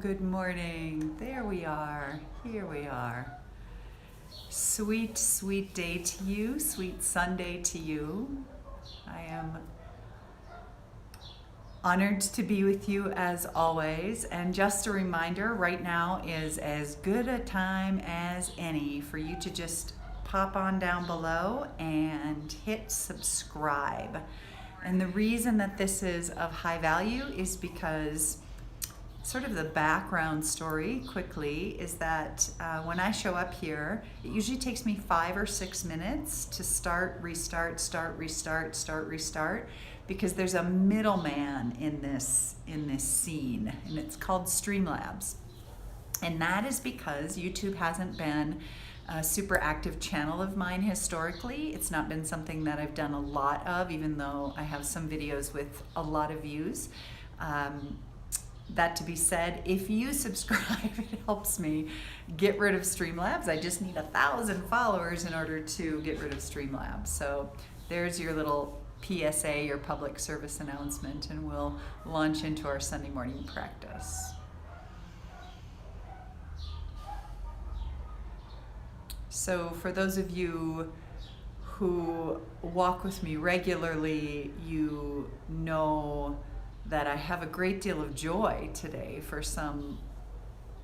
good morning. There we are. Here we are. Sweet, sweet day to you. Sweet Sunday to you. I am honored to be with you as always. And just a reminder, right now is as good a time as any for you to just pop on down below and hit subscribe. And the reason that this is of high value is because sort of the background story quickly is that when I show up here, it usually takes me 5 or 6 minutes to start, restart, because there's a middleman in this scene, and it's called Streamlabs. And that is because YouTube hasn't been a super active channel of mine historically. It's not been something that I've done a lot of, even though I have some videos with a lot of views. That to be said, if you subscribe, it helps me get rid of Streamlabs. I just need 1,000 followers in order to get rid of Streamlabs. So there's your little PSA, your public service announcement, and we'll launch into our Sunday morning practice. So for those of you who walk with me regularly, you know that I have a great deal of joy today for some,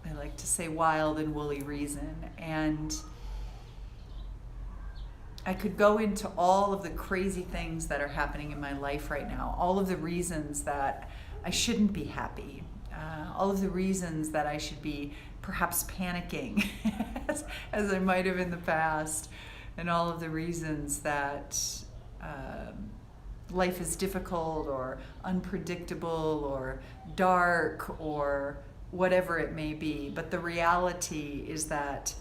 I like to say, wild and woolly reason. And I could go into all of the crazy things that are happening in my life right now, all of the reasons that I shouldn't be happy, all of the reasons that I should be perhaps panicking as I might have in the past, and all of the reasons that life is difficult or unpredictable or dark or whatever it may be. But the reality is that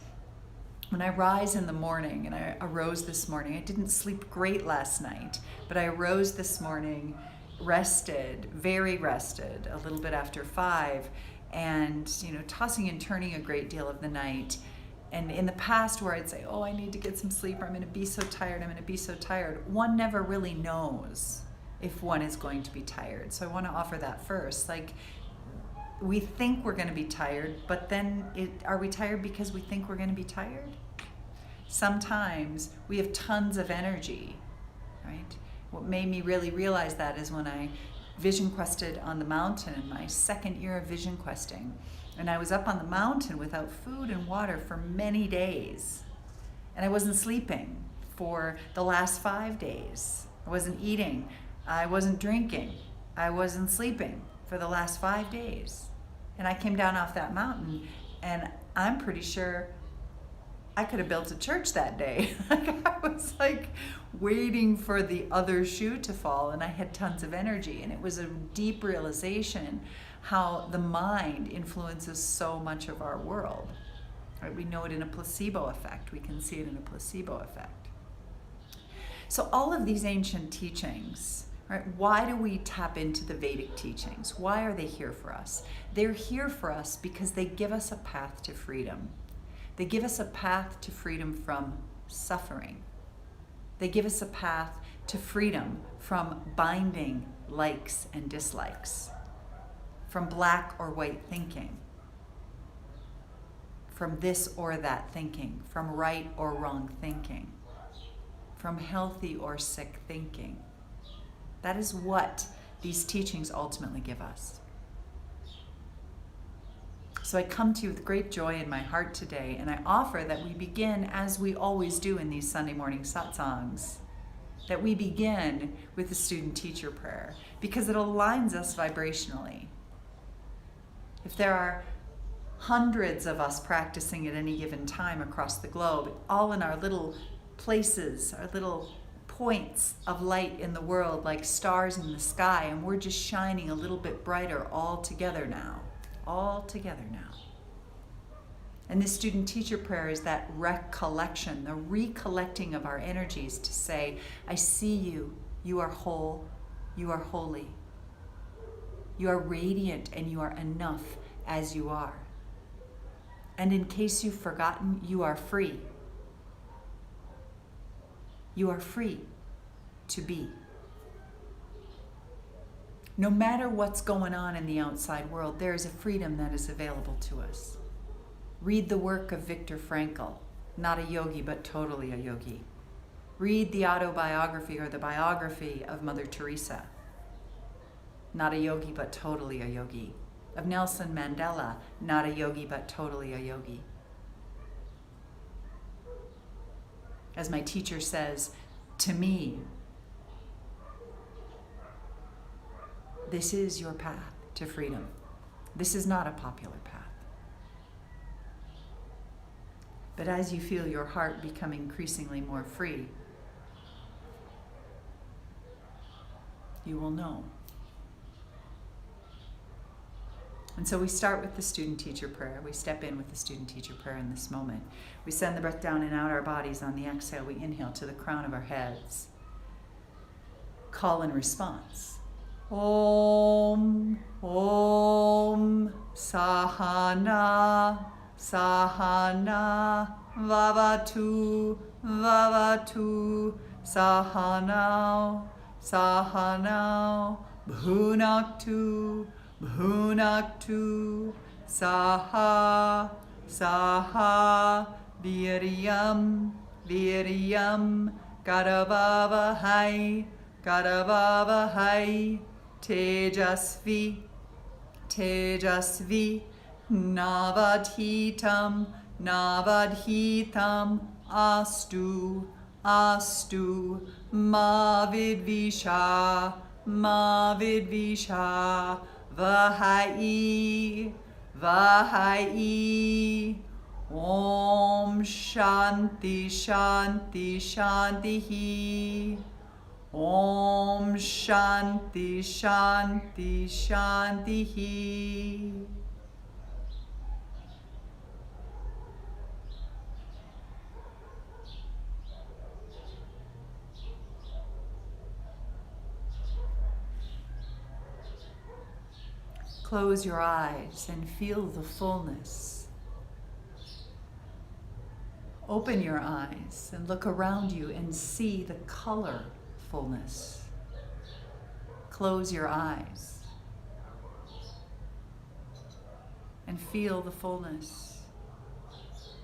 when I rise in the morning, and I arose this morning, I didn't sleep great last night, but I arose this morning rested, very rested, a little bit after 5, and tossing and turning a great deal of the night. And in the past, where I'd say, oh, I need to get some sleep, or I'm going to be so tired, one never really knows if one is going to be tired. So I want to offer that first. Like, we think we're going to be tired, but then are we tired because we think we're going to be tired? Sometimes we have tons of energy, right? What made me really realize that is when I vision quested on the mountain in my 2nd year of vision questing. And I was up on the mountain without food and water for many days. And I wasn't sleeping for the last 5 days. I wasn't eating. I wasn't drinking. I wasn't sleeping for the last 5 days. And I came down off that mountain, and I'm pretty sure I could have built a church that day. I was waiting for the other shoe to fall, and I had tons of energy. And it was a deep realization how the mind influences so much of our world. Right? We know it in a placebo effect. We can see it in a placebo effect. So all of these ancient teachings, right? Why do we tap into the Vedic teachings? Why are they here for us? They're here for us because they give us a path to freedom. They give us a path to freedom from suffering. They give us a path to freedom from binding likes and dislikes, from black or white thinking, from this or that thinking, from right or wrong thinking, from healthy or sick thinking. That is what these teachings ultimately give us. So I come to you with great joy in my heart today, and I offer that we begin, as we always do in these Sunday morning satsangs, that we begin with the student-teacher prayer, because it aligns us vibrationally. If there are hundreds of us practicing at any given time across the globe, all in our little places, our little points of light in the world, like stars in the sky, and we're just shining a little bit brighter all together now. And this student-teacher prayer is that recollection, the recollecting of our energies to say, I see you, you are whole, you are holy, you are radiant, and you are enough as you are. And in case you've forgotten, you are free. You are free to be. No matter what's going on in the outside world, there is a freedom that is available to us. Read the work of Viktor Frankl, not a yogi, but totally a yogi. Read the autobiography or the biography of Mother Teresa, not a yogi, but totally a yogi. Of Nelson Mandela, not a yogi, but totally a yogi. As my teacher says to me, this is your path to freedom. This is not a popular path. But as you feel your heart become increasingly more free, you will know. And so we start with the student-teacher prayer. We step in with the student-teacher prayer in this moment. We send the breath down and out our bodies. On the exhale, we inhale to the crown of our heads. Call and response. Om, Om, Sahana, Sahana, Vavatu, Vavatu, Sahanao, Sahanao, Bhunaktu, Bhunaktu, Saha, Saha, Viryam, Viryam, Karavavahai, Karavavahai, Tejasvi, Tejasvi, Navadhitam, Navadhitam, Astu, Astu, Mavidvisha, Mavidvisha, Vahai, Vahai, Om Shanti, Shanti, Shantihi, Om Shanti, Shanti, Shantihi. Close your eyes and feel the fullness. Open your eyes and look around you and see the colorfulness. Close your eyes and feel the fullness.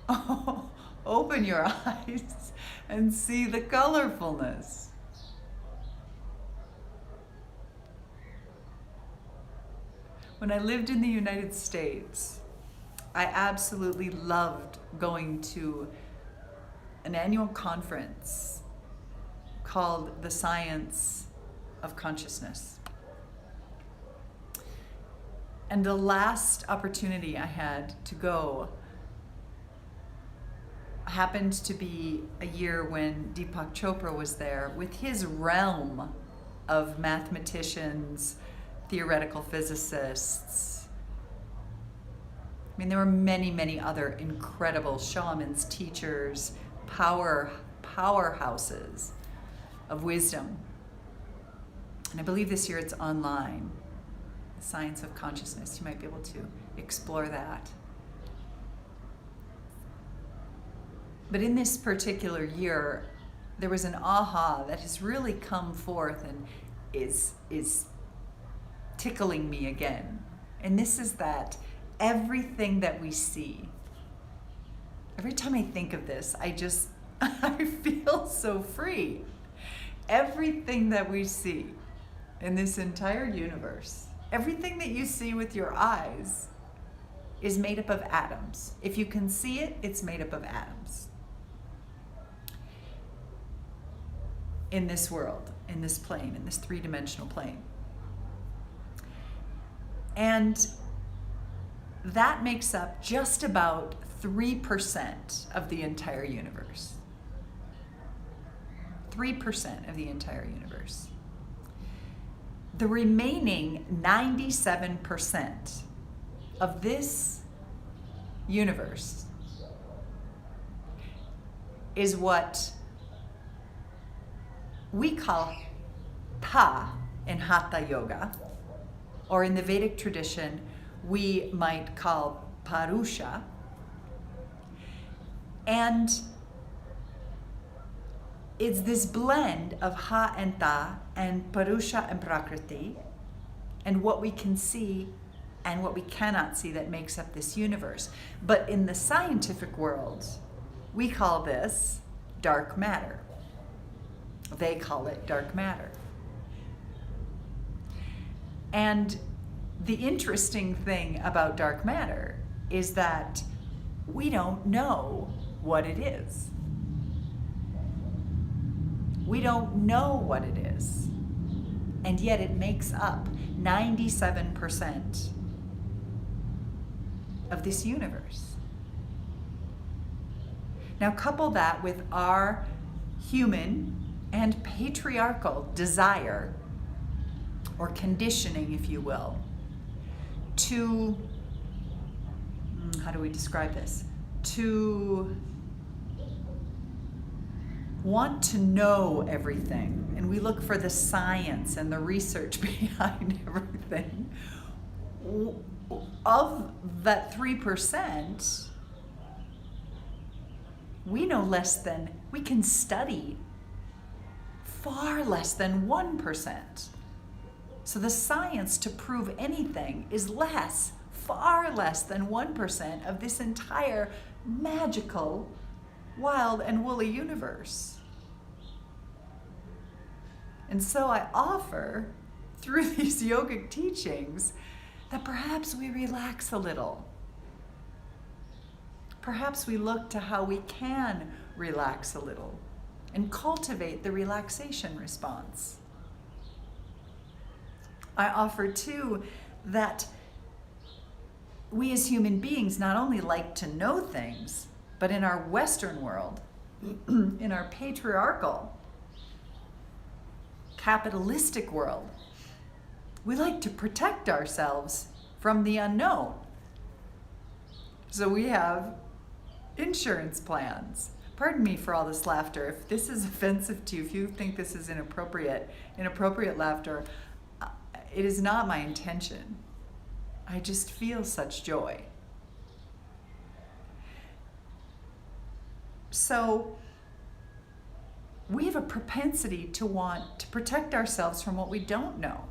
Oh, open your eyes and see the colorfulness. When I lived in the United States, I absolutely loved going to an annual conference called The Science of Consciousness. And the last opportunity I had to go happened to be a year when Deepak Chopra was there with his realm of mathematicians, theoretical physicists. I mean, there were many, many other incredible shamans, teachers, powerhouses of wisdom. And I believe this year it's online. The Science of Consciousness. You might be able to explore that. But in this particular year, there was an aha that has really come forth and is tickling me again. And this is that everything that we see, every time I think of this, I feel so free. Everything that we see in this entire universe, everything that you see with your eyes is made up of atoms. If you can see it, it's made up of atoms. In this world, in this plane, in this three-dimensional plane. And that makes up just about 3% of the entire universe. 3% of the entire universe. The remaining 97% of this universe is what we call Ta in Hatha Yoga, or in the Vedic tradition, we might call Purusha. And it's this blend of Ha and Ta and Purusha and Prakriti and what we can see and what we cannot see that makes up this universe. But in the scientific world, we call this dark matter. They call it dark matter. And the interesting thing about dark matter is that we don't know what it is. We don't know what it is. And yet it makes up 97% of this universe. Now couple that with our human and patriarchal desire, or conditioning, if you will, to, how do we describe this? To want to know everything. And we look for the science and the research behind everything. Of that 3%, we know less than, we can study far less than 1%. So the science to prove anything is less, far less than 1% of this entire magical, wild and woolly universe. And so I offer, through these yogic teachings, that perhaps we relax a little. Perhaps we look to how we can relax a little and cultivate the relaxation response. I offer too that we as human beings not only like to know things, but in our Western world, in our patriarchal, capitalistic world, we like to protect ourselves from the unknown. So we have insurance plans. Pardon me for all this laughter. If this is offensive to you, if you think this is inappropriate laughter, it is not my intention. I just feel such joy. So we have a propensity to want to protect ourselves from what we don't know,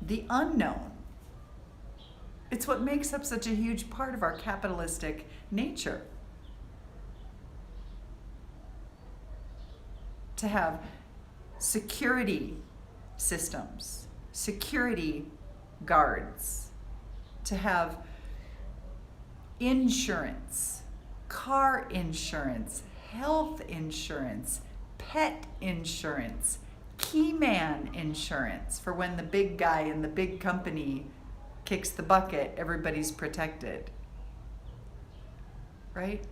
the unknown. It's what makes up such a huge part of our capitalistic nature. To have security systems, security guards, to have insurance, car insurance, health insurance, pet insurance, key man insurance, for when the big guy in the big company kicks the bucket, everybody's protected, right?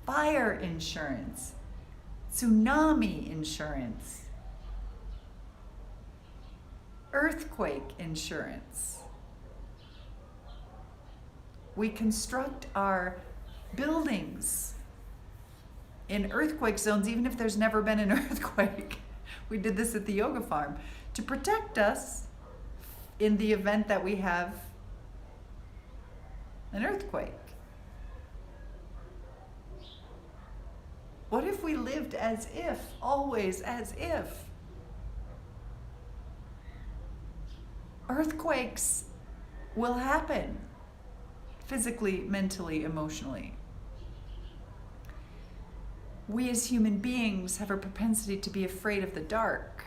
Fire insurance, tsunami insurance, earthquake insurance. We construct our buildings in earthquake zones, even if there's never been an earthquake. We did this at the yoga farm to protect us in the event that we have an earthquake. What if we lived as if, always as if? Earthquakes will happen physically, mentally, emotionally. We as human beings have a propensity to be afraid of the dark.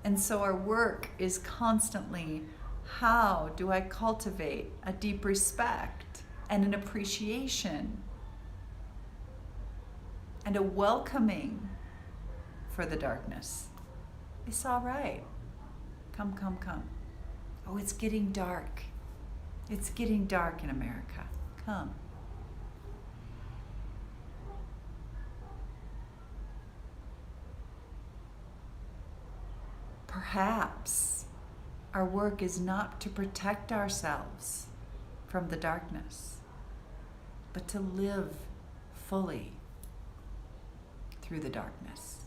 And so our work is constantly, how do I cultivate a deep respect and an appreciation and a welcoming for the darkness? It's all right. Come, come, come. Oh, it's getting dark. It's getting dark in America. Come. Perhaps our work is not to protect ourselves from the darkness, but to live fully through the darkness.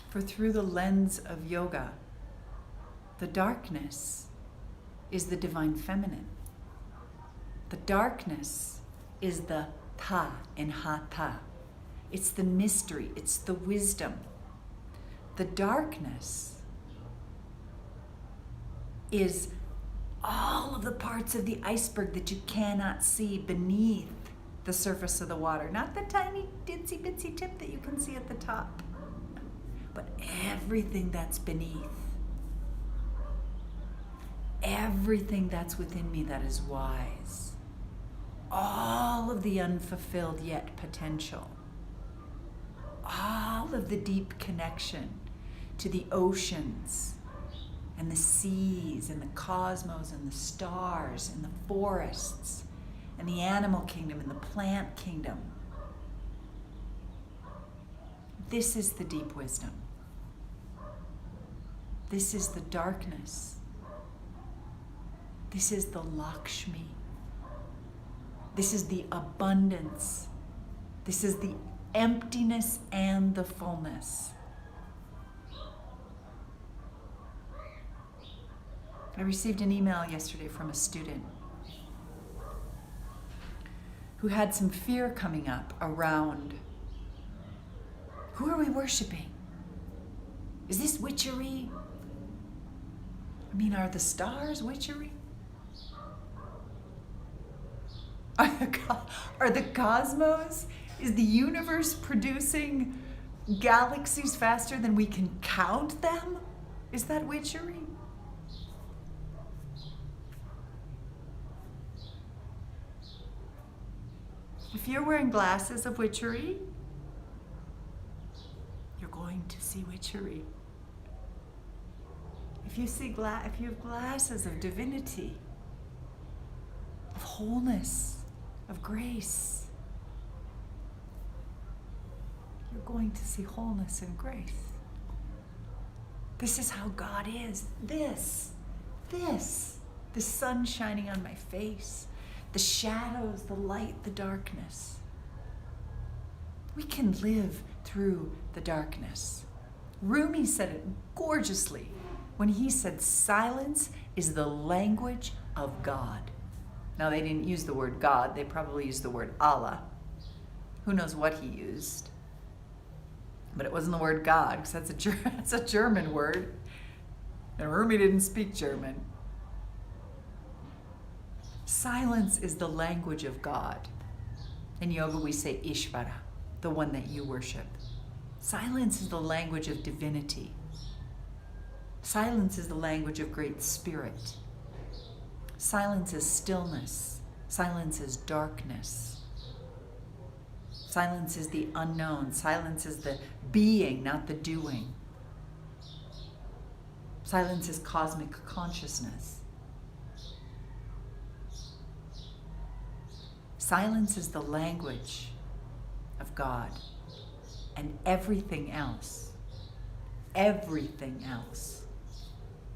For through the lens of yoga, the darkness is the divine feminine. The darkness is the tha in hatha. It's the mystery, it's the wisdom. The darkness is all of the parts of the iceberg that you cannot see beneath the surface of the water. Not the tiny itsy bitsy tip that you can see at the top, but everything that's beneath. Everything that's within me that is wise. All of the unfulfilled yet potential. All of the deep connection to the oceans and the seas and the cosmos and the stars and the forests and the animal kingdom and the plant kingdom. This is the deep wisdom. This is the darkness. This is the Lakshmi. This is the abundance. This is the emptiness and the fullness. I received an email yesterday from a student who had some fear coming up around, who are we worshiping? Is this witchery? I mean, are the stars witchery? Are the cosmos? Is the universe producing galaxies faster than we can count them? Is that witchery? If you're wearing glasses of witchery, you're going to see witchery. If you have glasses of divinity, of wholeness, of grace, you're going to see wholeness and grace. This is how God is. The sun shining on my face, the shadows, the light, the darkness. We can live through the darkness. Rumi said it gorgeously when he said silence is the language of God. Now, they didn't use the word God, they probably used the word Allah. Who knows what he used? But it wasn't the word God, because that's a German word. And Rumi didn't speak German. Silence is the language of God. In yoga, we say Ishvara, the one that you worship. Silence is the language of divinity. Silence is the language of Great Spirit. Silence is stillness. Silence is darkness. Silence is the unknown. Silence is the being, not the doing. Silence is cosmic consciousness. Silence is the language of God. And everything else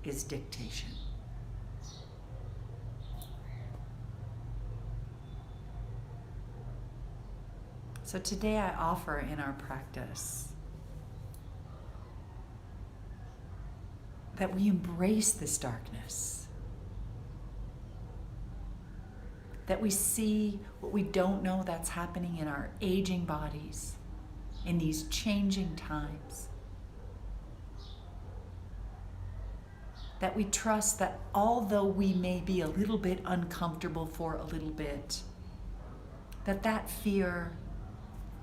is dictation. So today I offer in our practice that we embrace this darkness, that we see what we don't know that's happening in our aging bodies, in these changing times, that we trust that although we may be a little bit uncomfortable for a little bit, that fear,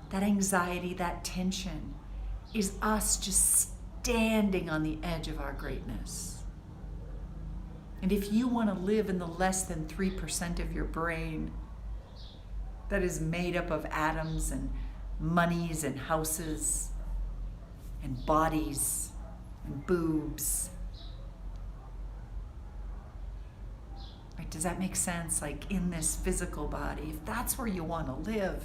that anxiety, that tension is us just standing on the edge of our greatness. And if you want to live in the less than 3% of your brain that is made up of atoms and monies and houses and bodies and boobs, right? Does that make sense? Like in this physical body, if that's where you want to live,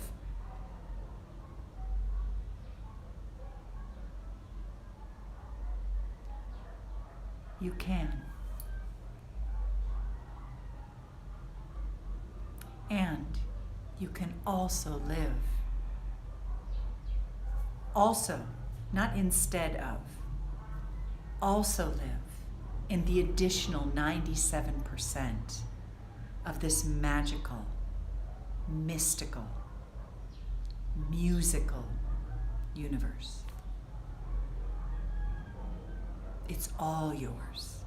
you can. And you can also live. Also, not instead of, also live in the additional 97% of this magical, mystical, musical universe. It's all yours.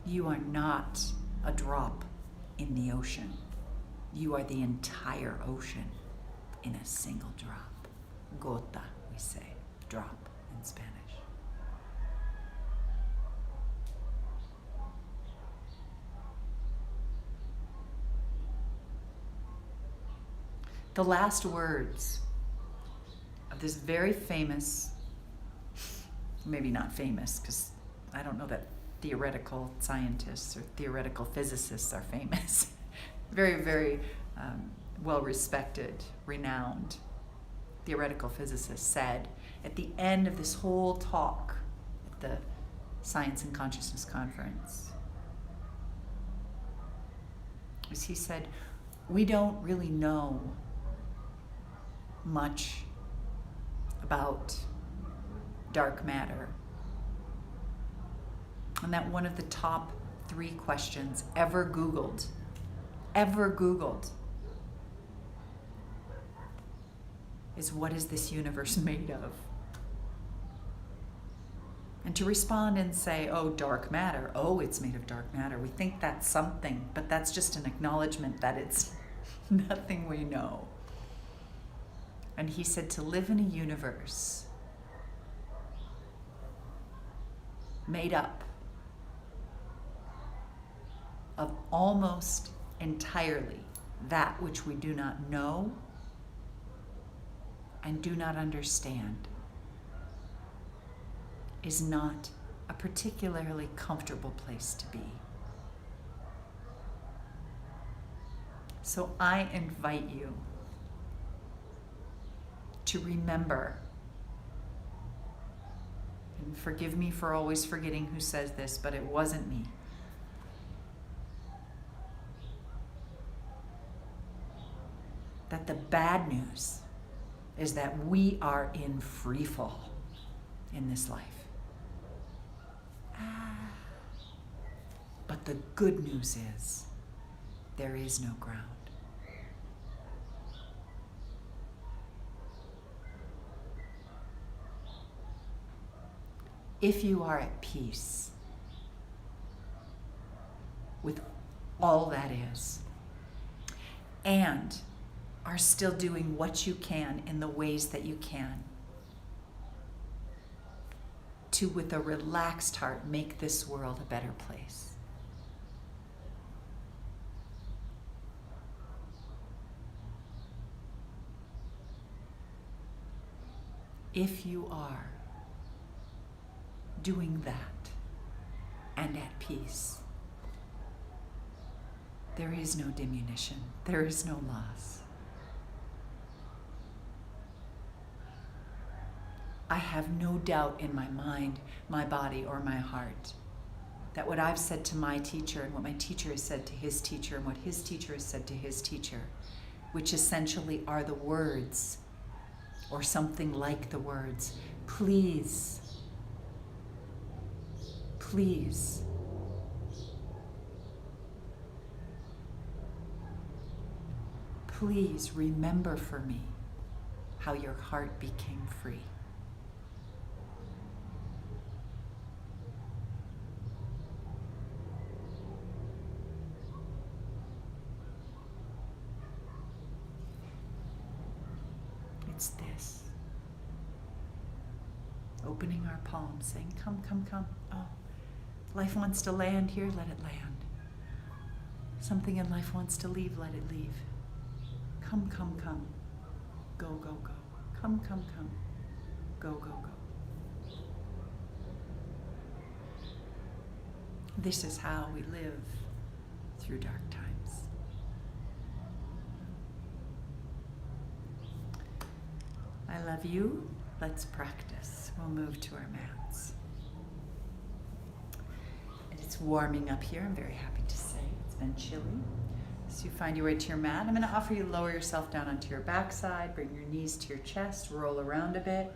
You are not a drop in the ocean. You are the entire ocean in a single drop. Gota, we say, drop in Spanish. The last words of this very famous, maybe not famous, because I don't know that theoretical scientists or theoretical physicists are famous. Very, very well-respected, renowned theoretical physicist said at the end of this whole talk at the Science and Consciousness Conference, was he said, we don't really know much about dark matter. And that one of the top 3 questions ever Googled, is what is this universe made of? And to respond and say, oh, dark matter, oh, it's made of dark matter. We think that's something, but that's just an acknowledgement that it's nothing we know. And he said to live in a universe made up of almost entirely that which we do not know and do not understand is not a particularly comfortable place to be. So I invite you to remember, and forgive me for always forgetting who says this, but it wasn't me. That the bad news is that we are in free fall in this life. But the good news is there is no ground. If you are at peace with all that is, and are still doing what you can in the ways that you can to, with a relaxed heart, make this world a better place. If you are doing that and at peace, there is no diminution, there is no loss. I have no doubt in my mind, my body, or my heart that what I've said to my teacher and what my teacher has said to his teacher and what his teacher has said to his teacher, which essentially are the words, or something like the words, please, please, please remember for me how your heart became free. It's this. Opening our palms, saying, come, come, come. Oh, life wants to land here, let it land. Something in life wants to leave, let it leave. Come, come, come. Go, go, go. Come, come, come. Go, go, go. This is how we live through dark times. I love you. Let's practice. We'll move to our mats. And it's warming up here, I'm very happy to say. It's been chilly. So you find your way to your mat. I'm going to offer you to lower yourself down onto your backside, bring your knees to your chest, roll around a bit.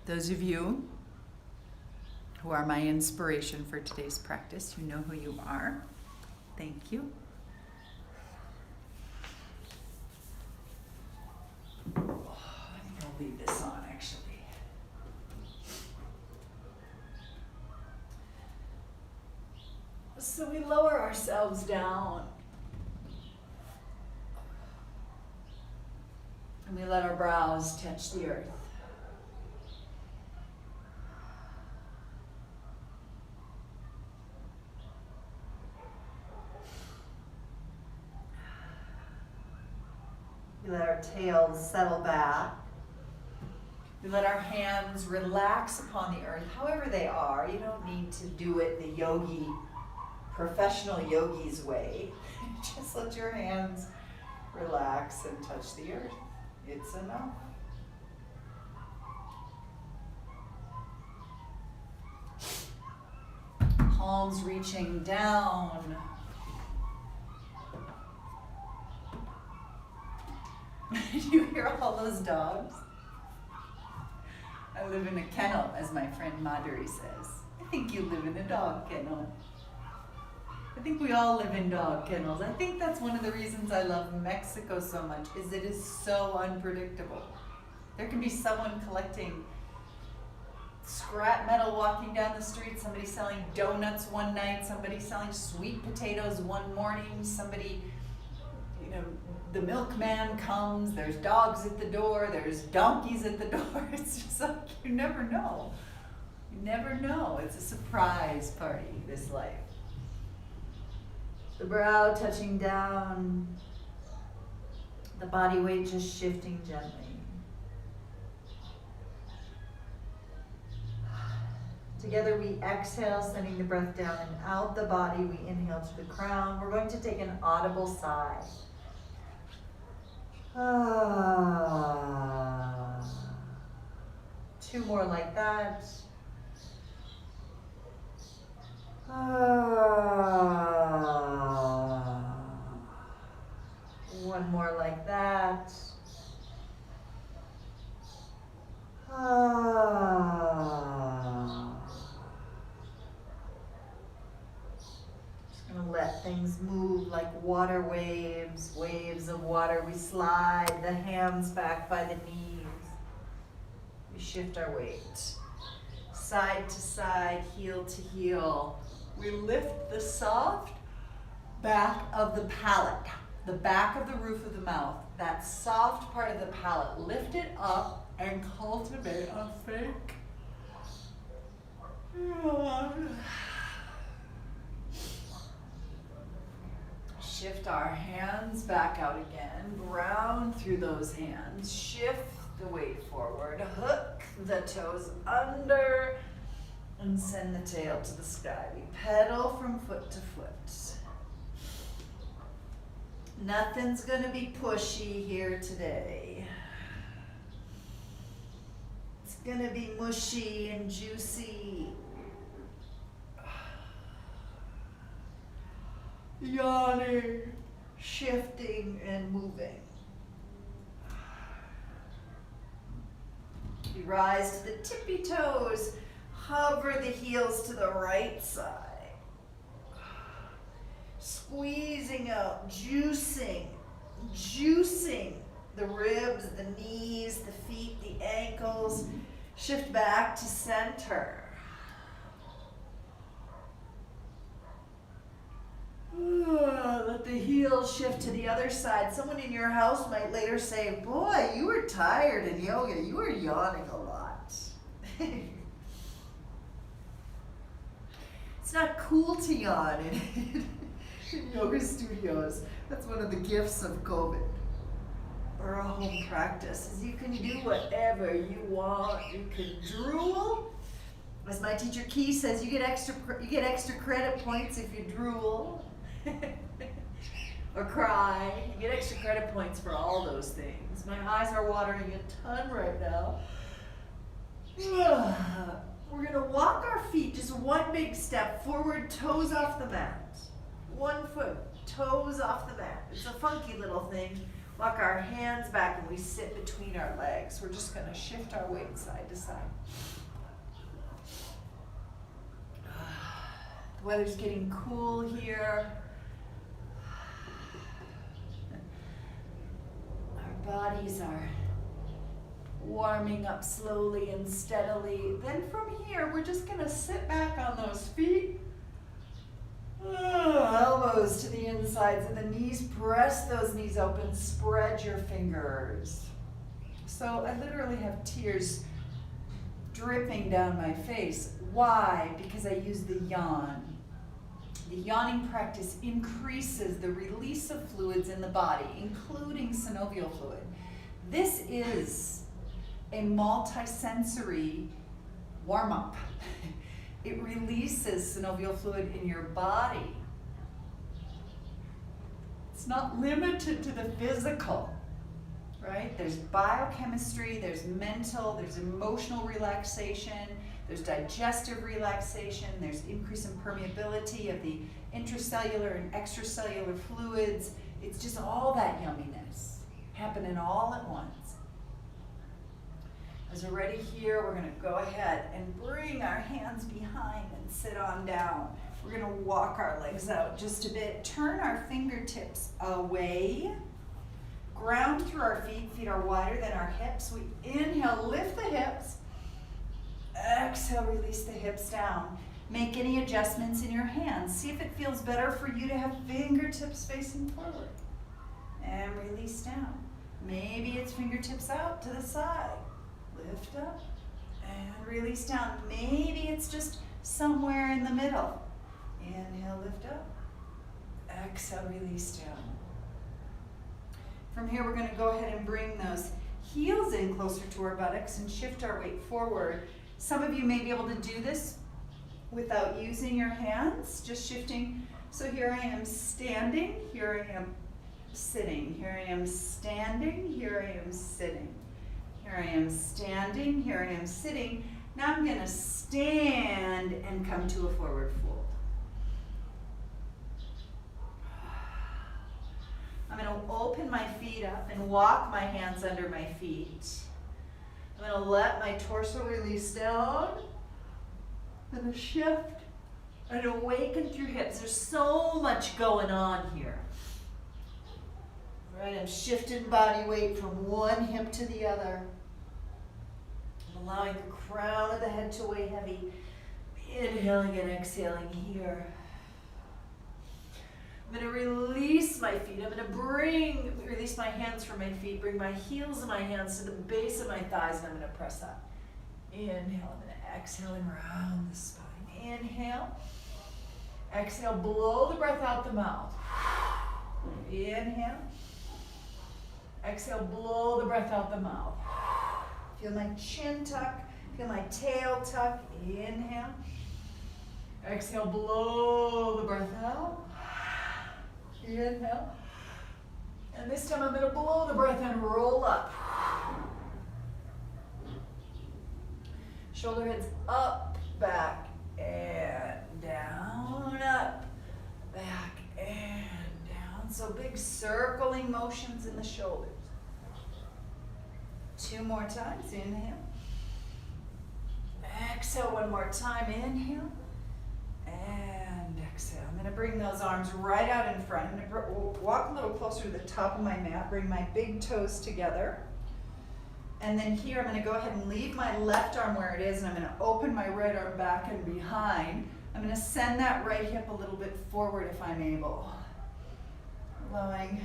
Those of you who are my inspiration for today's practice, you know who you are. Thank you. ourselves down. And we let our brows touch the earth. We let our tails settle back. We let our hands relax upon the earth, however they are. You don't need to do it the yogi, professional yogi's way. Just let your hands relax and touch the earth. It's enough. Palms reaching down. Do you hear all those dogs? I live in a kennel, as my friend Madhuri says. I think you live in a dog kennel. I think we all live in dog kennels. I think that's one of the reasons I love Mexico so much, is it is so unpredictable. There can be someone collecting scrap metal walking down the street, somebody selling donuts one night, somebody selling sweet potatoes one morning, somebody, the milkman comes, there's dogs at the door, there's donkeys at the door. It's just like, you never know. You never know. It's a surprise party, this life. The brow touching down, the body weight just shifting gently. Together we exhale, sending the breath down and out the body. We inhale to the crown. We're going to take an audible sigh. Two more like that. One more like that. Just gonna let things move like water waves, waves of water. We slide the hands back by the knees. We shift our weight. Side to side, heel to heel. We lift the soft back of the palate, the back of the roof of the mouth, that soft part of the palate. Lift it up and cultivate a fake. Shift our hands back out again. Ground through those hands. Shift the weight forward. Hook the toes under and send the tail to the sky. We pedal from foot to foot. Nothing's gonna be pushy here today. It's gonna be mushy and juicy. Yawning, shifting, and moving. We rise to the tippy toes. Hover the heels to the right side. Squeezing out, juicing the ribs, the knees, the feet, the ankles. Shift back to center. Let the heels shift to the other side. Someone in your house might later say, boy, you were tired in yoga. You were yawning a lot. It's not cool to yawn in yoga studios. That's one of the gifts of COVID. Or a home practice, is you can do whatever you want. You can drool. As my teacher Key says, you get extra credit points if you drool. Or cry. You get extra credit points for all those things. My eyes are watering a ton right now. We're gonna walk our feet just one big step forward, toes off the mat. One foot, toes off the mat. It's a funky little thing. Walk our hands back and we sit between our legs. We're just gonna shift our weight side to side. The weather's getting cool here. Our bodies are warming up slowly and steadily. Then from here, we're just gonna sit back on those feet Elbows to the insides of the knees. Press those knees open. Spread your fingers. So I literally have tears dripping down my face. Why? Because I use the yawn. The yawning practice increases the release of fluids in the body, including synovial fluid. This is a multisensory warm-up. It releases synovial fluid in your body. It's not limited to the physical, right? There's biochemistry, there's mental, there's emotional relaxation, there's digestive relaxation, there's increase in permeability of the intracellular and extracellular fluids. It's just all that yumminess happening all at once. As we're ready here, we're going to go ahead and bring our hands behind and sit on down. We're going to walk our legs out just a bit. Turn our fingertips away. Ground through our feet. Feet are wider than our hips. We inhale, lift the hips. Exhale, release the hips down. Make any adjustments in your hands. See if it feels better for you to have fingertips facing forward. And release down. Maybe it's fingertips out to the side. Lift up and release down. Maybe it's just somewhere in the middle. Inhale, lift up. Exhale, release down. From here, we're going to go ahead and bring those heels in closer to our buttocks and shift our weight forward. Some of you may be able to do this without using your hands, just shifting. So here I am standing, here I am sitting, here I am standing, here I am sitting. Here I am standing, here I am sitting. Now I'm going to stand and come to a forward fold. I'm going to open my feet up and walk my hands under my feet. I'm going to let my torso release down. I'm going to shift and awaken through hips. There's so much going on here. Right, I'm shifting body weight from one hip to the other. I'm allowing the crown of the head to weigh heavy. Inhaling and exhaling here. I'm going to release my feet. I'm going to release my hands from my feet, bring my heels of my hands to the base of my thighs, and I'm going to press up. Inhale, I'm going to exhale and round the spine. Inhale. Exhale, blow the breath out the mouth. Inhale. Exhale, blow the breath out the mouth. Feel my chin tuck, feel my tail tuck. Inhale. Exhale, blow the breath out. Inhale. And this time I'm going to blow the breath and roll up. Shoulder heads up, back, and down, up, back, and down. So big circling motions in the shoulders. 2 more times. Inhale. Exhale one more time. Inhale. And exhale. I'm going to bring those arms right out in front. I'm going to walk a little closer to the top of my mat. Bring my big toes together. And then here I'm going to go ahead and leave my left arm where it is, and I'm going to open my right arm back and behind. I'm going to send that right hip a little bit forward if I'm able. Allowing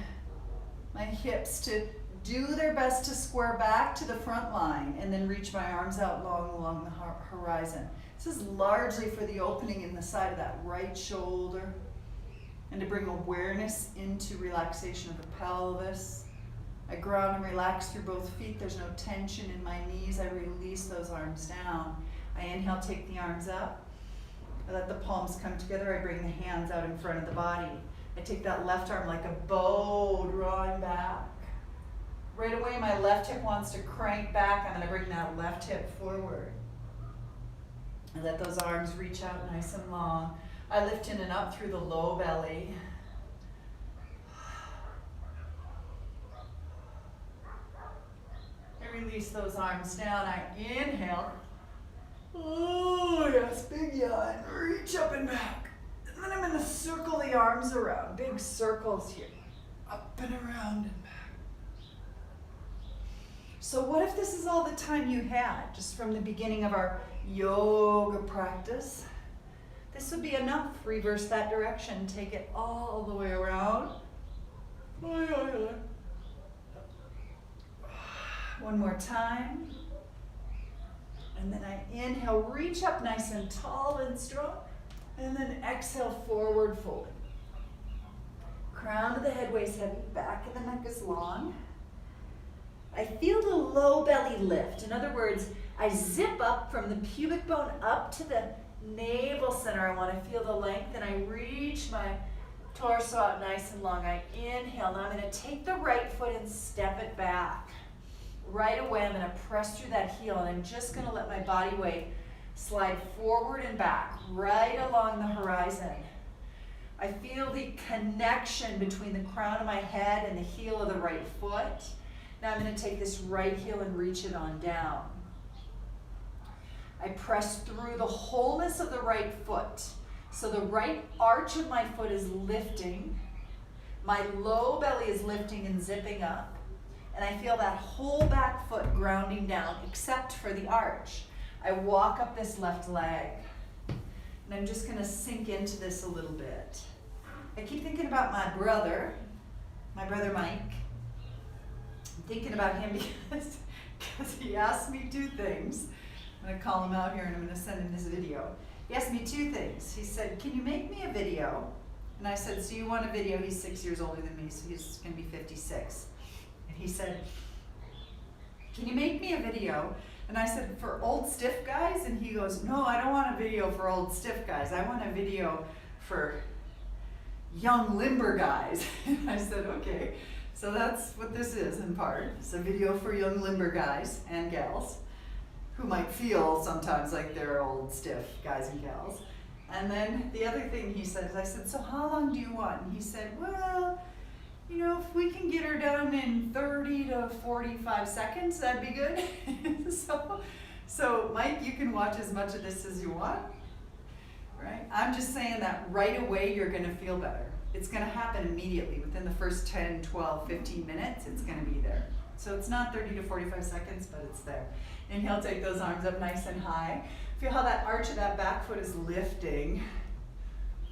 my hips to do their best to square back to the front line and then reach my arms out long along the horizon. This is largely for the opening in the side of that right shoulder and to bring awareness into relaxation of the pelvis. I ground and relax through both feet. There's no tension in my knees. I release those arms down. I inhale, take the arms up. I let the palms come together. I bring the hands out in front of the body. I take that left arm like a bow, drawing back. Right away, my left hip wants to crank back. I'm going to bring that left hip forward. I let those arms reach out nice and long. I lift in and up through the low belly. I release those arms down. I inhale. Oh, yes, big yawn. Reach up and back. And then I'm going to circle the arms around. Big circles here. Up and around and back. So what if this is all the time you had, just from the beginning of our yoga practice? This would be enough. Reverse that direction. Take it all the way around. One more time. And then I inhale, reach up nice and tall and strong. And then exhale, forward fold. Crown of the head weighs heavy, back of the neck is long. I feel the low belly lift. In other words, I zip up from the pubic bone up to the navel center. I want to feel the length, and I reach my torso out nice and long. I inhale. Now I'm going to take the right foot and step it back. Right away, I'm going to press through that heel, and I'm just going to let my body weight slide forward and back, right along the horizon. I feel the connection between the crown of my head and the heel of the right foot. Now I'm going to take this right heel and reach it on down. I press through the wholeness of the right foot. So the right arch of my foot is lifting. My low belly is lifting and zipping up. And I feel that whole back foot grounding down, except for the arch. I walk up this left leg. And I'm just going to sink into this a little bit. I keep thinking about my brother Mike. I'm thinking about him because he asked me two things. I'm going to call him out here and I'm going to send him this video. He asked me two things. He said, can you make me a video? And I said, so you want a video? He's 6 years older than me, so he's going to be 56. And he said, can you make me a video? And I said, for old stiff guys? And he goes, no, I don't want a video for old stiff guys. I want a video for young limber guys. And I said, okay. So that's what this is in part. It's a video for young limber guys and gals who might feel sometimes like they're old stiff guys and gals. And then the other thing he said is, I said, so how long do you want? And he said, well, you know, if we can get her done in 30 to 45 seconds, that'd be good. So Mike, you can watch as much of this as you want, right? I'm just saying that right away you're gonna feel better. It's gonna happen immediately. Within the first 10, 12, 15 minutes, it's gonna be there. So it's not 30 to 45 seconds, but it's there. Inhale, take those arms up nice and high. Feel how that arch of that back foot is lifting.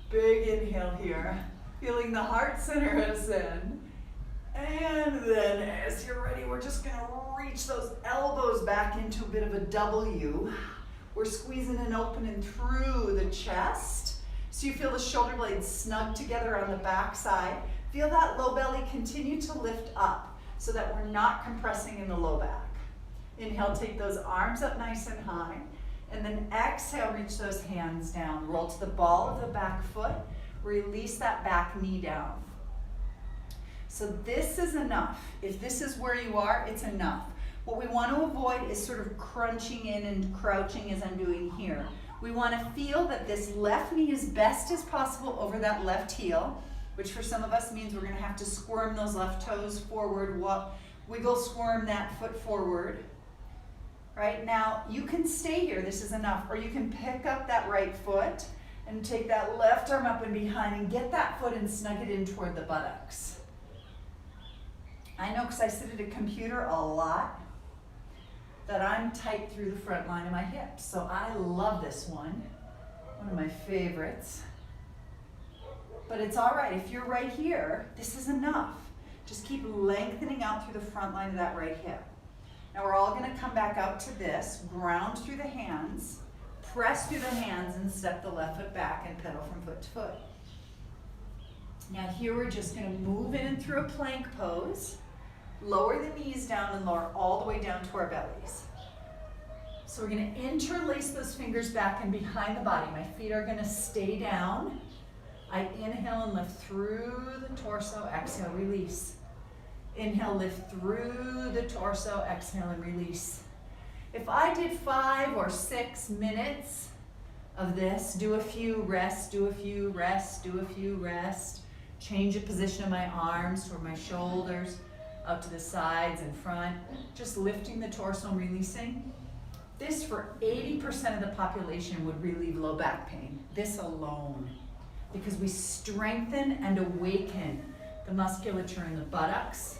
Big inhale here. Feeling the heart center ascend. And then as you're ready, we're just gonna reach those elbows back into a bit of a W. We're squeezing and opening through the chest. So you feel the shoulder blades snug together on the back side. Feel that low belly continue to lift up so that we're not compressing in the low back. Inhale, take those arms up nice and high. And then exhale, reach those hands down. Roll to the ball of the back foot. Release that back knee down. So this is enough. If this is where you are, it's enough. What we want to avoid is sort of crunching in and crouching as I'm doing here. We want to feel that this left knee is best as possible over that left heel, which for some of us means we're going to have to squirm those left toes forward, wiggle, squirm that foot forward. Right now, you can stay here, this is enough, or you can pick up that right foot and take that left arm up and behind and get that foot and snug it in toward the buttocks. I know because I sit at a computer a lot that I'm tight through the front line of my hips. So I love this one of my favorites. But it's all right, if you're right here, this is enough. Just keep lengthening out through the front line of that right hip. Now we're all gonna come back out to this, ground through the hands, press through the hands and step the left foot back and pedal from foot to foot. Now here we're just gonna move in and through a plank pose, lower the knees down and lower all the way down to our bellies. So we're gonna interlace those fingers back and behind the body. My feet are gonna stay down. I inhale and lift through the torso, exhale, release. Inhale, lift through the torso, exhale and release. If I did 5 or 6 minutes of this, do a few, rest, do a few, rest, do a few, rest. Change the position of my arms toward my shoulders, out to the sides and front. Just lifting the torso and releasing. This for 80% of the population would relieve low back pain. This alone. Because we strengthen and awaken the musculature in the buttocks,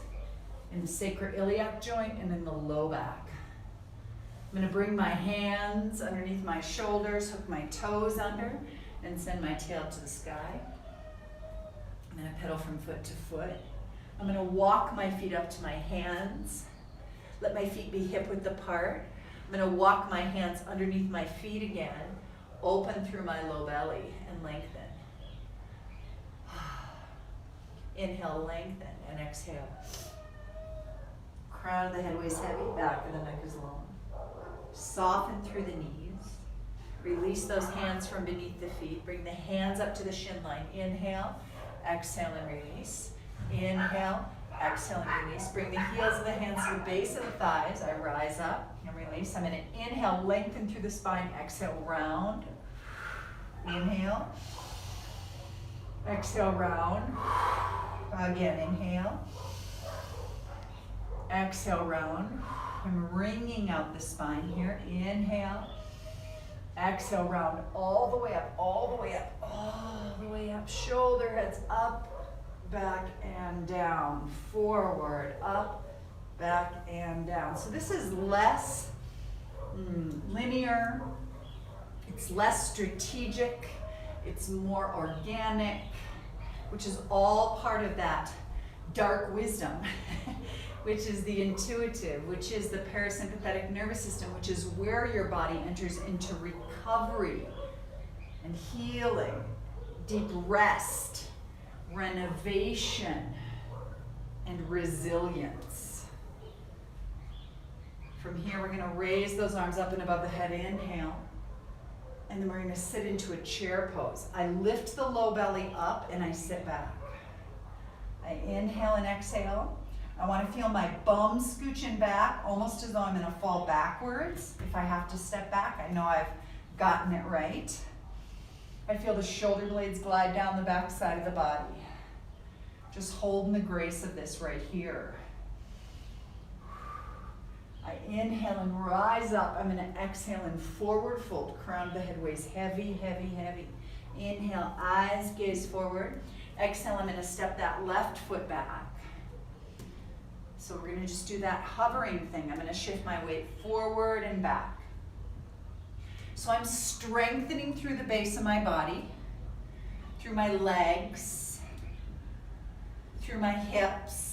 in the sacroiliac joint, and in the low back. I'm gonna bring my hands underneath my shoulders, hook my toes under, and send my tail to the sky. I'm going to pedal from foot to foot. I'm going to walk my feet up to my hands. Let my feet be hip width apart. I'm going to walk my hands underneath my feet again, open through my low belly and lengthen. Inhale, lengthen, and exhale. Crown of the head weighs heavy, back of the neck is long. Soften through the knees. Release those hands from beneath the feet. Bring the hands up to the shin line. Inhale, exhale and release. Inhale, exhale and release. Bring the heels of the hands to the base of the thighs. I rise up and release. I'm going to inhale, lengthen through the spine. Exhale, round. Inhale. Exhale, round. Again, inhale. Exhale, round. I'm wringing out the spine here. Inhale. Exhale, round all the way up, all the way up, all the way up. Shoulder heads up, back and down. Forward, up, back and down. So this is less linear. It's less strategic. It's more organic, which is all part of that dark wisdom, which is the intuitive, which is the parasympathetic nervous system, which is where your body enters into recovery and healing, deep rest, renovation, and resilience. From here, we're going to raise those arms up and above the head. Inhale. And then we're going to sit into a chair pose. I lift the low belly up and I sit back. I inhale and exhale. I want to feel my bum scooching back, almost as though I'm going to fall backwards. If I have to step back, I know I've gotten it right. I feel the shoulder blades glide down the back side of the body. Just holding the grace of this right here. I inhale and rise up. I'm going to exhale and forward fold. Crown of the head weighs heavy, heavy, heavy. Inhale, eyes gaze forward. Exhale, I'm going to step that left foot back. So we're going to just do that hovering thing. I'm going to shift my weight forward and back. So I'm strengthening through the base of my body, through my legs, through my hips.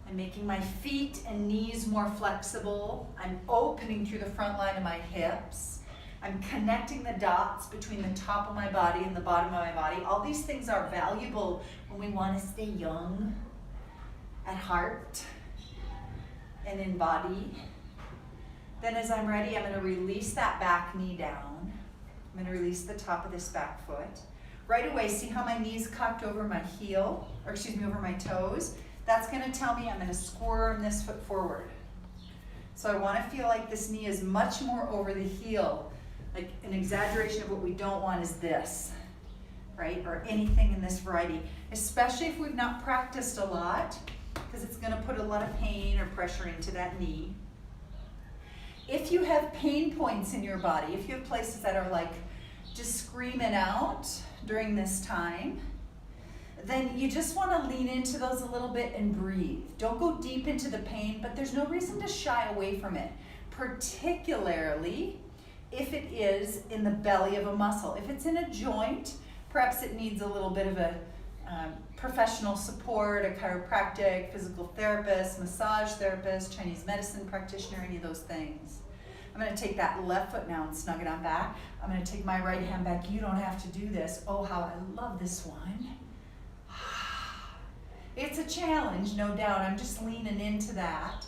I'm making my feet and knees more flexible. I'm opening through the front line of my hips. I'm connecting the dots between the top of my body and the bottom of my body. All these things are valuable when we want to stay young at heart and in body. Then as I'm ready, I'm going to release that back knee down. I'm going to release the top of this back foot. Right away, see how my knee's cocked over my heel, or excuse me, over my toes? That's going to tell me I'm going to squirm this foot forward. So I want to feel like this knee is much more over the heel. Like an exaggeration of what we don't want is this, right? Or anything in this variety, especially if we've not practiced a lot, because it's going to put a lot of pain or pressure into that knee. If you have pain points in your body, if you have places that are like just screaming out during this time, then you just want to lean into those a little bit and breathe. Don't go deep into the pain, but there's no reason to shy away from it, particularly if it is in the belly of a muscle. If it's in a joint, perhaps it needs a little bit of a professional support, a chiropractic, physical therapist, massage therapist, Chinese medicine practitioner, any of those things. I'm going to take that left foot now and snug it on back. I'm going to take my right hand back. You don't have to do this. Oh, how I love this one. It's a challenge, no doubt. I'm just leaning into that.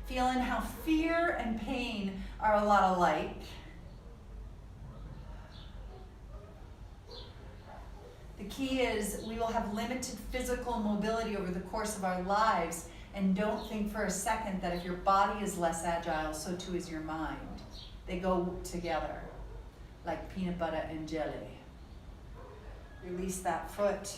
Feeling how fear and pain are a lot alike. The key is we will have limited physical mobility over the course of our lives, and don't think for a second that if your body is less agile, so too is your mind. They go together like peanut butter and jelly. Release that foot.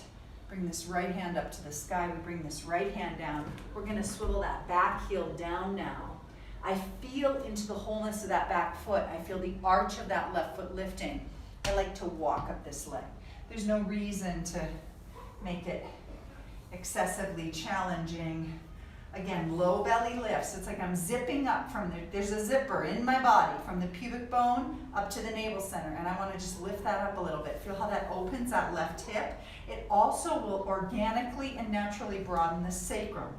Bring this right hand up to the sky. We bring this right hand down. We're going to swivel that back heel down now. I feel into the wholeness of that back foot. I feel the arch of that left foot lifting. I like to walk up this leg. There's no reason to make it excessively challenging Again, low belly lifts. It's like I'm zipping up from there's a zipper in my body from the pubic bone up to the navel center. And I want to just lift that up a little bit. Feel how that opens that left hip. It also will organically and naturally broaden the sacrum.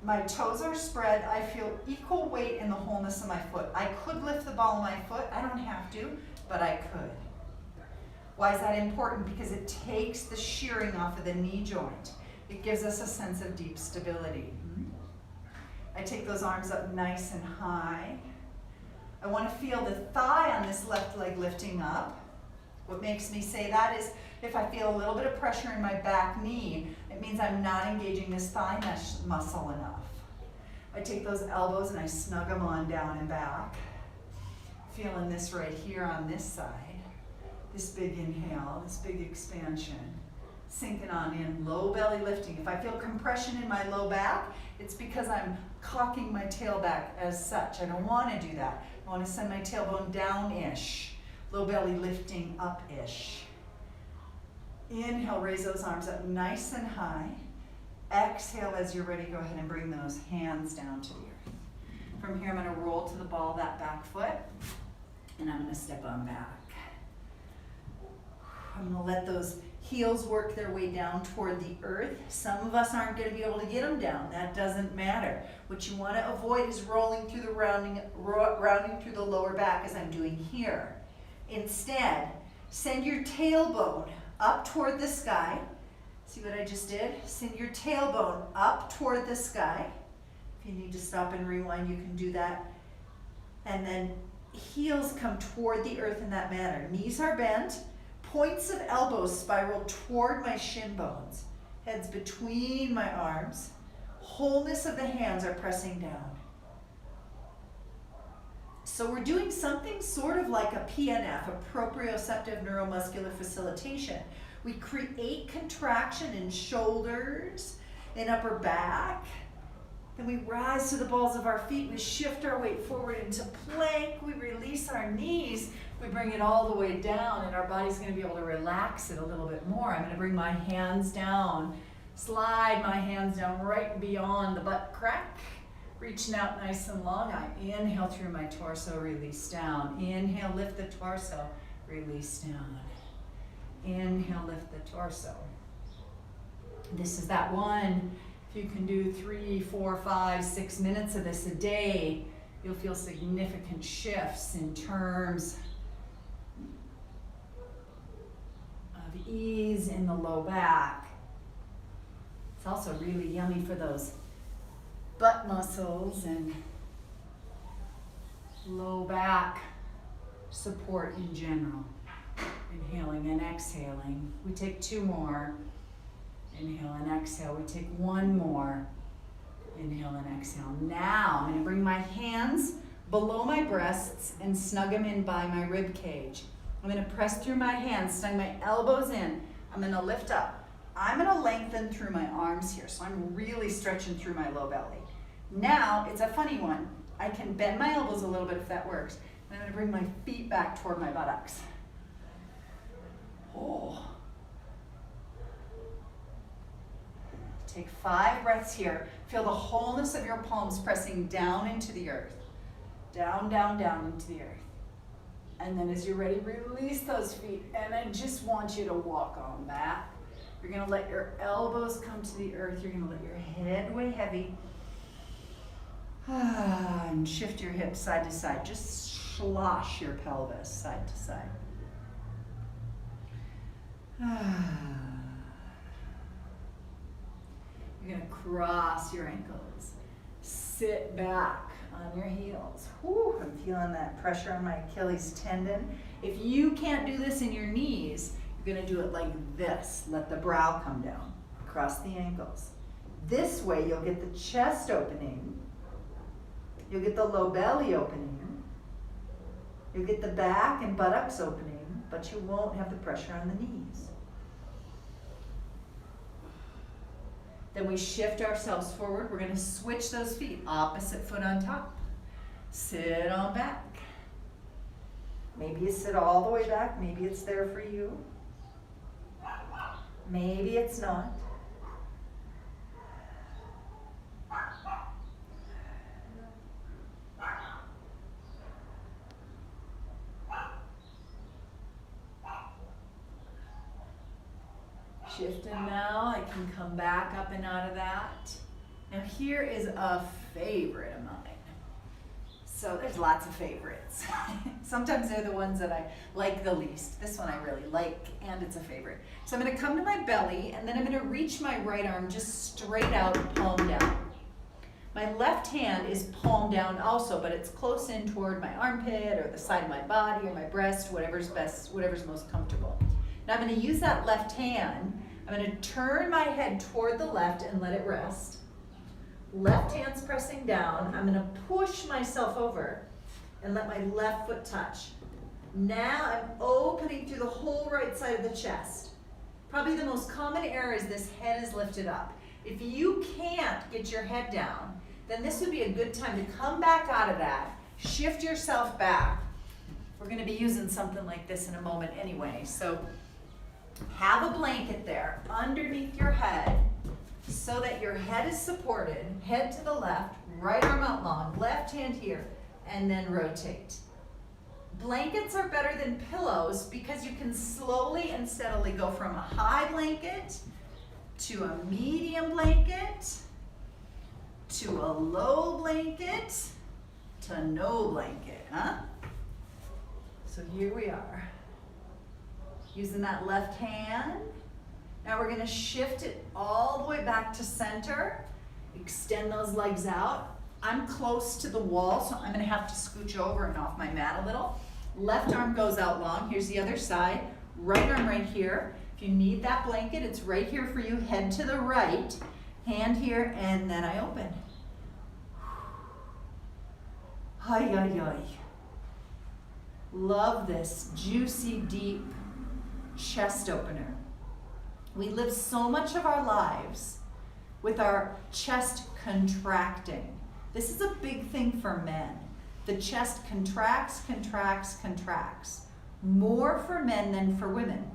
My toes are spread. I feel equal weight in the wholeness of my foot. I could lift the ball of my foot. I don't have to, but I could. Why is that important? Because it takes the shearing off of the knee joint. It gives us a sense of deep stability. I take those arms up nice and high. I want to feel the thigh on this left leg lifting up. What makes me say that is if I feel a little bit of pressure in my back knee, it means I'm not engaging this thigh mesh muscle enough. I take those elbows and I snug them on down and back. Feeling this right here on this side. This big inhale, this big expansion. Sinking on in, low belly lifting. If I feel compression in my low back, it's because I'm cocking my tail back as such. I don't want to do that. I want to send my tailbone down-ish. Low belly lifting up-ish. Inhale, raise those arms up nice and high. Exhale, as you're ready, go ahead and bring those hands down to the earth. From here, I'm going to roll to the ball of that back foot, and I'm going to step on back. I'm going to let those heels work their way down toward the earth. Some of us aren't going to be able to get them down. That doesn't matter. What you want to avoid is rolling through the rounding through the lower back as I'm doing here. Instead, send your tailbone up toward the sky. See what I just did? Send your tailbone up toward the sky. If you need to stop and rewind, you can do that. And then heels come toward the earth in that manner. Knees are bent. Points of elbows spiral toward my shin bones. Heads between my arms. Wholeness of the hands are pressing down. So we're doing something sort of like a PNF, a proprioceptive neuromuscular facilitation. We create contraction in shoulders, in upper back. Then we rise to the balls of our feet. We shift our weight forward into plank. We release our knees. We bring it all the way down, and our body's going to be able to relax it a little bit more. I'm going to bring my hands down, slide my hands down right beyond the butt crack, reaching out nice and long. I inhale through my torso, release down. Inhale, lift the torso, release down. Inhale, lift the torso. This is that one. If you can do 3, 4, 5, 6 minutes of this a day, you'll feel significant shifts in terms of ease in the low back. It's also really yummy for those butt muscles and low back support in general. Inhaling and exhaling. We take 2 more. Inhale and exhale. We take 1 more. Inhale and exhale. Now I'm going to bring my hands below my breasts and snug them in by my rib cage. I'm going to press through my hands, snug my elbows in. I'm going to lift up. I'm going to lengthen through my arms here, so I'm really stretching through my low belly. Now, it's a funny one. I can bend my elbows a little bit if that works. And I'm going to bring my feet back toward my buttocks. Oh. Take 5 breaths here. Feel the wholeness of your palms pressing down into the earth. Down, down, down into the earth. And then as you're ready, release those feet. And I just want you to walk on back. You're going to let your elbows come to the earth. You're going to let your head weigh heavy. And shift your hips side to side. Just slosh your pelvis side to side. You're going to cross your ankles. Sit back on your heels. Whew, I'm feeling that pressure on my Achilles tendon. If you can't do this in your knees, you're going to do it like this. Let the brow come down. Cross the ankles. This way you'll get the chest opening. You'll get the low belly opening. You'll get the back and buttocks opening, but you won't have the pressure on the knees. Then we shift ourselves forward. We're going to switch those feet. Opposite foot on top. Sit on back. Maybe you sit all the way back. Maybe it's there for you. Maybe it's not. Shifting now, I can come back up and out of that. Now here is a favorite of mine. So there's lots of favorites. Sometimes they're the ones that I like the least. This one I really like, and it's a favorite. So I'm gonna come to my belly, and then I'm gonna reach my right arm just straight out, palm down. My left hand is palm down also, but it's close in toward my armpit or the side of my body or my breast, whatever's best, whatever's most comfortable. Now I'm gonna use that left hand. I'm gonna turn my head toward the left and let it rest. Left hand's pressing down. I'm gonna push myself over and let my left foot touch. Now I'm opening through the whole right side of the chest. Probably the most common error is this head is lifted up. If you can't get your head down, then this would be a good time to come back out of that, shift yourself back. We're gonna be using something like this in a moment anyway, so have a blanket there underneath your head so that your head is supported, head to the left, right arm out long, left hand here, and then rotate. Blankets are better than pillows because you can slowly and steadily go from a high blanket to a medium blanket to a low blanket to no blanket, huh? So here we are. Using that left hand. Now we're gonna shift it all the way back to center. Extend those legs out. I'm close to the wall, so I'm gonna have to scooch over and off my mat a little. Left arm goes out long. Here's the other side. Right arm right here. If you need that blanket, it's right here for you. Head to the right, hand here, and then I open. Ay, ay, ay. Love this juicy, deep chest opener. We live so much of our lives with our chest contracting. This is a big thing for men. The chest contracts, contracts, contracts. More for men than for women.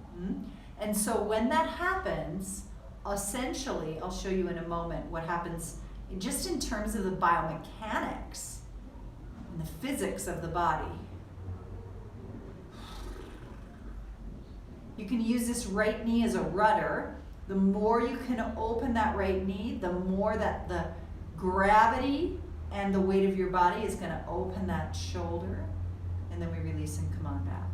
And so when that happens, essentially, I'll show you in a moment what happens just in terms of the biomechanics and the physics of the body. You can use this right knee as a rudder. The more you can open that right knee, the more that the gravity and the weight of your body is going to open that shoulder. And then we release and come on back.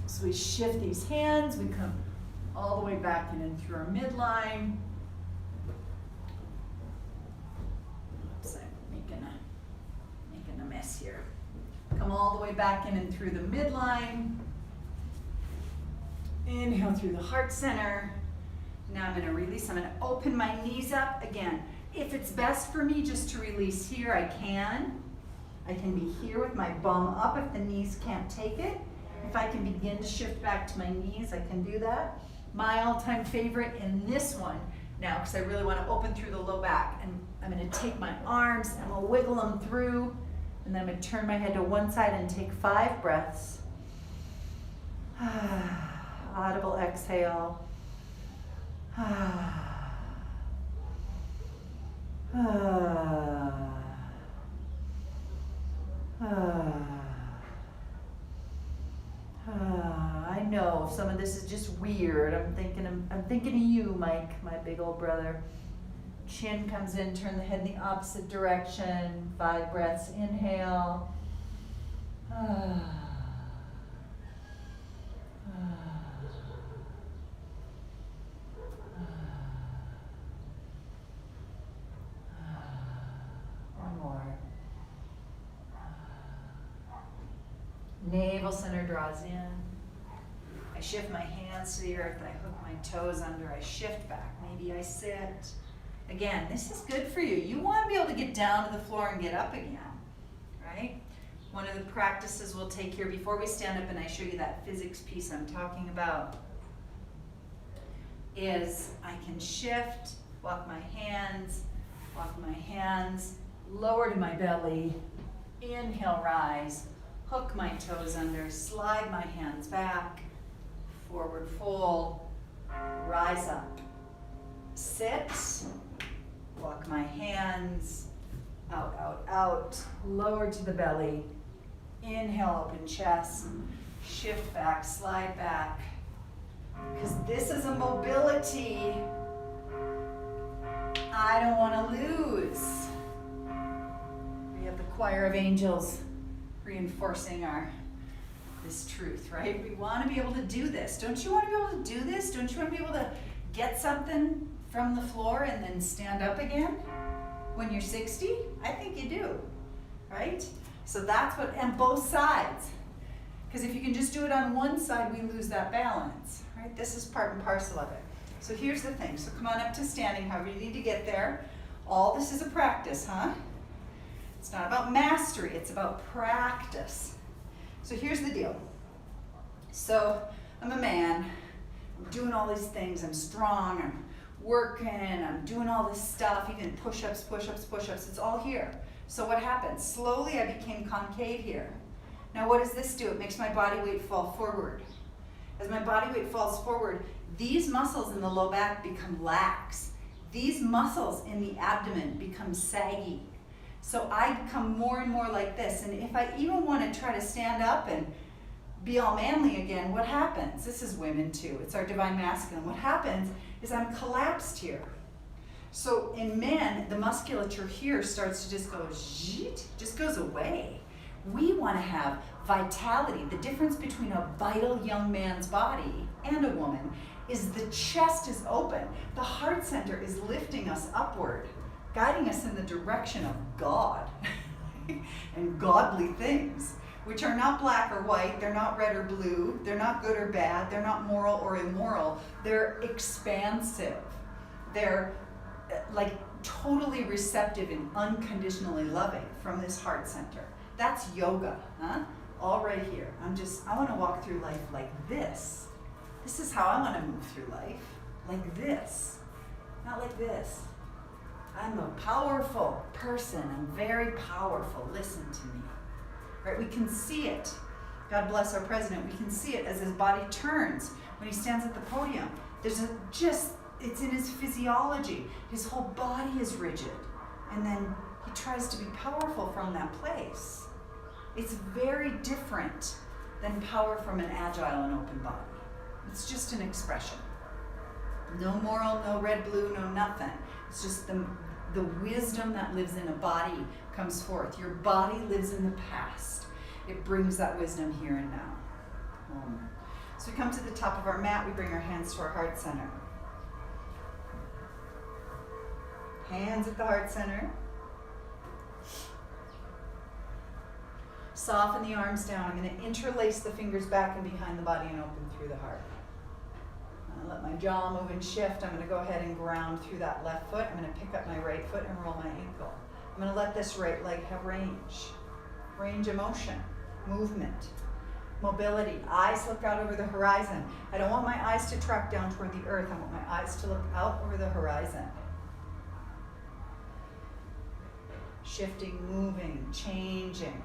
So we shift these hands. We come all the way back in and through our midline. Oops, I'm making a mess here. Come all the way back in and through the midline. Inhale through the heart center. Now I'm going to release. I'm going to open my knees up again. If it's best for me just to release here, I can. I can be here with my bum up if the knees can't take it. If I can begin to shift back to my knees, I can do that. My all-time favorite in this one now, because I really want to open through the low back, and I'm going to take my arms and I'm going to wiggle them through, and then I'm going to turn my head to one side and take 5 breaths. Audible exhale. I know some of this is just weird. I'm thinking of you, Mike, my big old brother. Chin comes in, turn the head in the opposite direction. 5 breaths, inhale. One more. Navel center draws in. I shift my hands to the earth. I hook my toes under. I shift back. Maybe I sit. Again, this is good for you. You want to be able to get down to the floor and get up again, right? One of the practices we'll take here before we stand up and I show you that physics piece I'm talking about is I can shift, walk my hands, lower to my belly, inhale, rise, hook my toes under, slide my hands back, forward fold, rise up, sit, walk my hands, out, out, out, lower to the belly, inhale, open chest, shift back, slide back, Because this is a mobility I don't want to lose. We have the choir of angels reinforcing this truth, right? We want to be able to do this. Don't you want to be able to do this? Don't you want to be able to get something from the floor and then stand up again when you're 60? I think you do, right? So that's what, and both sides. Because if you can just do it on one side, we lose that balance, right? This is part and parcel of it. So here's the thing. So come on up to standing, however you need to get there. All this is a practice, huh? It's not about mastery, it's about practice. So here's the deal. So I'm a man, I'm doing all these things, I'm strong, I'm working, I'm doing all this stuff, even push-ups, push-ups, push-ups, it's all here. So what happened? Slowly I became concave here. Now what does this do? It makes my body weight fall forward. As my body weight falls forward, these muscles in the low back become lax. These muscles in the abdomen become saggy. So I become more and more like this. And if I even want to try to stand up and be all manly again, what happens? This is women too. It's our divine masculine. What happens is I'm collapsed here. So in men, the musculature here starts to just go, zhit, just goes away. We want to have vitality. The difference between a vital young man's body and a woman is the chest is open. The heart center is lifting us upward, guiding us in the direction of God and godly things, which are not black or white, they're not red or blue, they're not good or bad, they're not moral or immoral, they're expansive. They're like totally receptive and unconditionally loving from this heart center. That's yoga, huh? All right here. I want to walk through life like this. This is how I want to move through life, like this, not like this. I'm a powerful person. I'm very powerful. Listen to me. Right? We can see it. God bless our president. We can see it as his body turns when he stands at the podium. It's in his physiology. His whole body is rigid. And then he tries to be powerful from that place. It's very different than power from an agile and open body. It's just an expression. No moral, no red, blue, no nothing. It's just the wisdom that lives in a body comes forth. Your body lives in the past. It brings that wisdom here and now. So we come to the top of our mat, we bring our hands to our heart center. Hands at the heart center. Soften the arms down. I'm going to interlace the fingers back and behind the body and open through the heart. Let my jaw move and shift. I'm going to go ahead and ground through that left foot. I'm going to pick up my right foot and roll my ankle. I'm going to let this right leg have range of motion, movement, mobility. Eyes look out over the horizon. I don't want my eyes to track down toward the earth. I want my eyes to look out over the horizon. Shifting, moving, changing.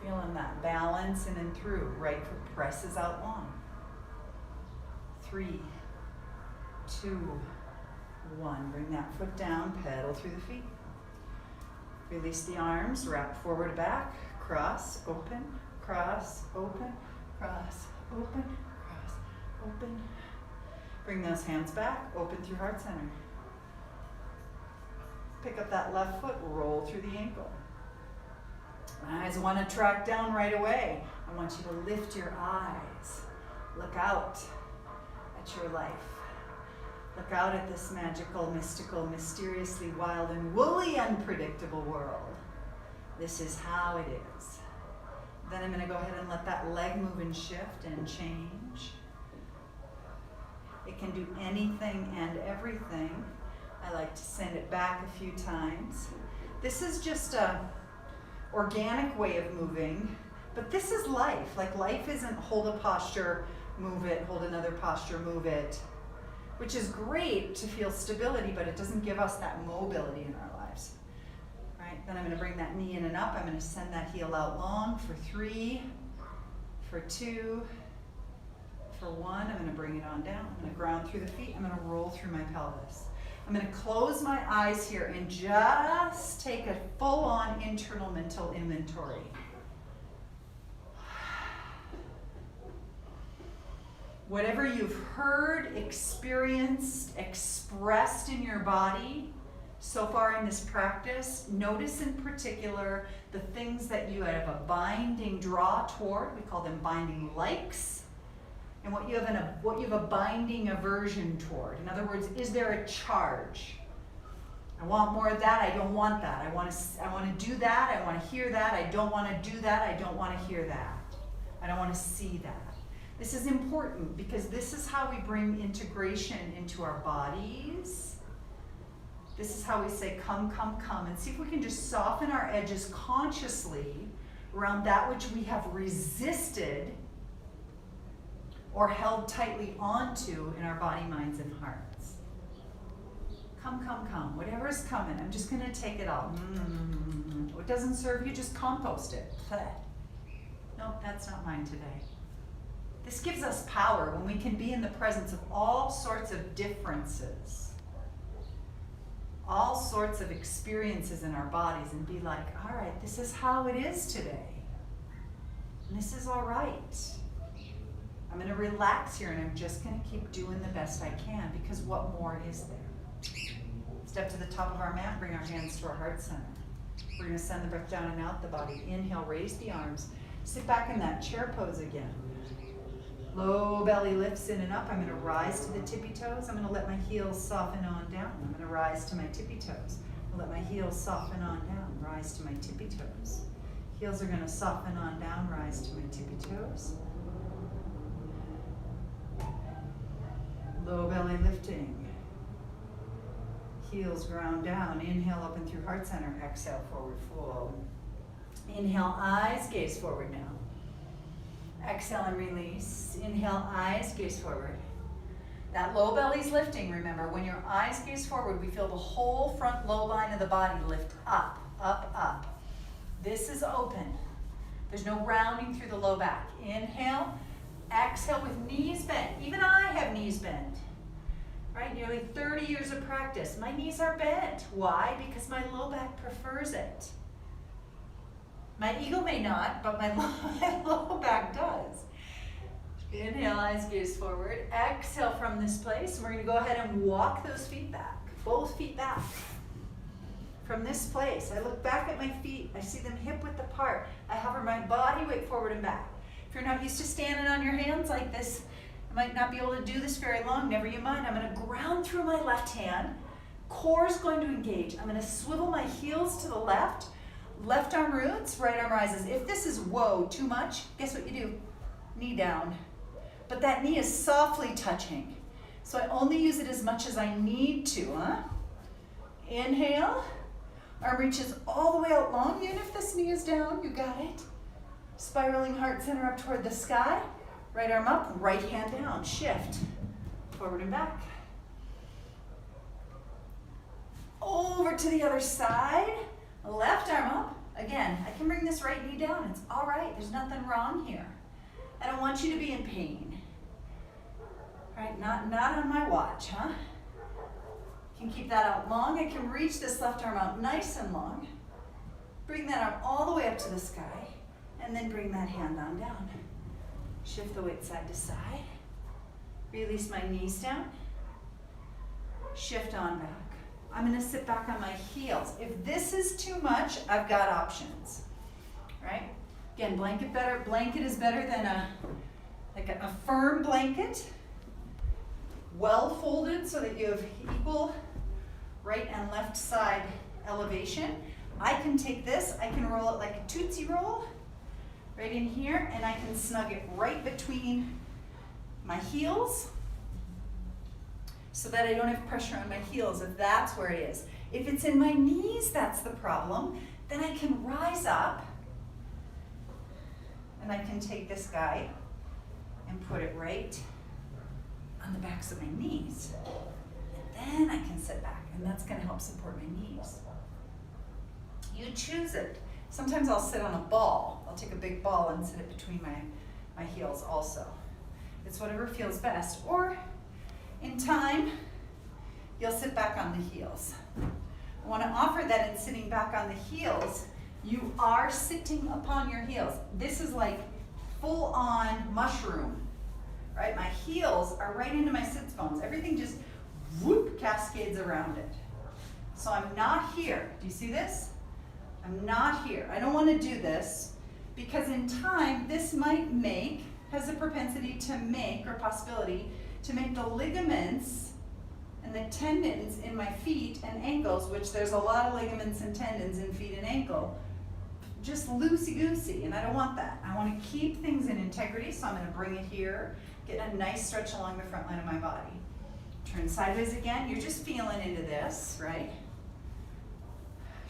Feeling that balance in and through. Right foot presses out long. 3, 2, 1. Bring that foot down, pedal through the feet. Release the arms, wrap forward, back, cross, open, cross, open, cross, open, cross, open. Bring those hands back, open through heart center. Pick up that left foot, roll through the ankle. Eyes want to track down right away. I want you to lift your eyes. Look out at your life. Look out at this magical, mystical, mysteriously wild and woolly, unpredictable world. This is how it is. Then I'm going to go ahead and let that leg move and shift and change. It can do anything and everything. I like to send it back a few times. This is just a organic way of moving, but this is life. Like life isn't hold a posture, move it, hold another posture, move it, which is great to feel stability, but it doesn't give us that mobility in our lives. Right? Then I'm going to bring that knee in and up. I'm going to send that heel out long for 3, for 2, for 1. I'm going to bring it on down. I'm going to ground through the feet. I'm going to roll through my pelvis. I'm going to close my eyes here and just take a full-on internal mental inventory. Whatever you've heard, experienced, expressed in your body so far in this practice, notice in particular the things that you have a binding draw toward. We call them binding likes. And what you have a binding aversion toward. In other words, is there a charge? I want more of that, I don't want that. I want to do that, I want to hear that, I don't want to do that, I don't want to hear that. I don't want to see that. This is important because this is how we bring integration into our bodies. This is how we say, come, come, come, and see if we can just soften our edges consciously around that which we have resisted or held tightly onto in our body, minds, and hearts. Come, come, come. Whatever's coming, I'm just going to take it all. What doesn't serve you, just compost it. Nope, that's not mine today. This gives us power when we can be in the presence of all sorts of differences, all sorts of experiences in our bodies, and be like, all right, this is how it is today. And this is all right. I'm going to relax here and I'm just going to keep doing the best I can, because what more is there? Step to the top of our mat, bring our hands to our heart center. We're going to send the breath down and out the body. Inhale, raise the arms. Sit back in that chair pose again. Low belly lifts in and up. I'm going to rise to the tippy toes. I'm going to let my heels soften on down. I'm going to rise to my tippy toes. I'll let my heels soften on down. Rise to my tippy toes. Heels are going to soften on down. Rise to my tippy toes. Low belly lifting. Heels ground down. Inhale, open through heart center. Exhale, forward fold. Inhale, eyes gaze forward now. Exhale and release. Inhale, eyes gaze forward. That low belly's lifting, remember. When your eyes gaze forward, we feel the whole front low line of the body lift up, up, up. This is open. There's no rounding through the low back. Inhale, exhale with knees bent. Even I have knees bent. Right? Nearly 30 years of practice. My knees are bent. Why? Because my low back prefers it. My ego may not, but my low back does. Inhale, eyes gaze forward. Exhale from this place. We're going to go ahead and walk those feet back. Both feet back. From this place, I look back at my feet. I see them hip width apart. I hover my body weight forward and back. If you're not used to standing on your hands like this, I might not be able to do this very long. Never you mind. I'm going to ground through my left hand. Core is going to engage. I'm going to swivel my heels to the left. Left arm roots, right arm rises. If this is, whoa, too much, guess what you do? Knee down. But that knee is softly touching. So I only use it as much as I need to, huh? Inhale. Arm reaches all the way out long. Even if this knee is down, you got it. Spiraling heart center up toward the sky. Right arm up, right hand down. Shift. Forward and back. Over to the other side. Left arm up. Again, I can bring this right knee down. It's all right. There's nothing wrong here. I don't want you to be in pain. All right, not on my watch, huh? Can keep that out long. I can reach this left arm out nice and long. Bring that arm all the way up to the sky, and then bring that hand on down. Shift the weight side to side. Release my knees down. Shift on back. I'm going to sit back on my heels. If this is too much, I've got options, right? Again, blanket is better than a firm blanket, well folded so that you have equal right and left side elevation. I can take this, I can roll it like a Tootsie Roll right in here, and I can snug it right between my heels, so that I don't have pressure on my heels if that's where it is. If it's in my knees, that's the problem, then I can rise up and I can take this guy and put it right on the backs of my knees. And then I can sit back, and that's gonna help support my knees. You choose it. Sometimes I'll sit on a ball. I'll take a big ball and sit it between my heels also. It's whatever feels best. Or in time, you'll sit back on the heels. I want to offer that in sitting back on the heels, you are sitting upon your heels. This is like full-on mushroom, right? My heels are right into my sits bones. Everything just whoop cascades around it. So I'm not here. Do you see this? I'm not here. I don't want to do this because in time, this might has a propensity to make, or possibility, to make the ligaments and the tendons in my feet and ankles, which there's a lot of ligaments and tendons in feet and ankle, just loosey-goosey, and I don't want that. I want to keep things in integrity, so I'm going to bring it here, get a nice stretch along the front line of my body. Turn sideways again. You're just feeling into this, right?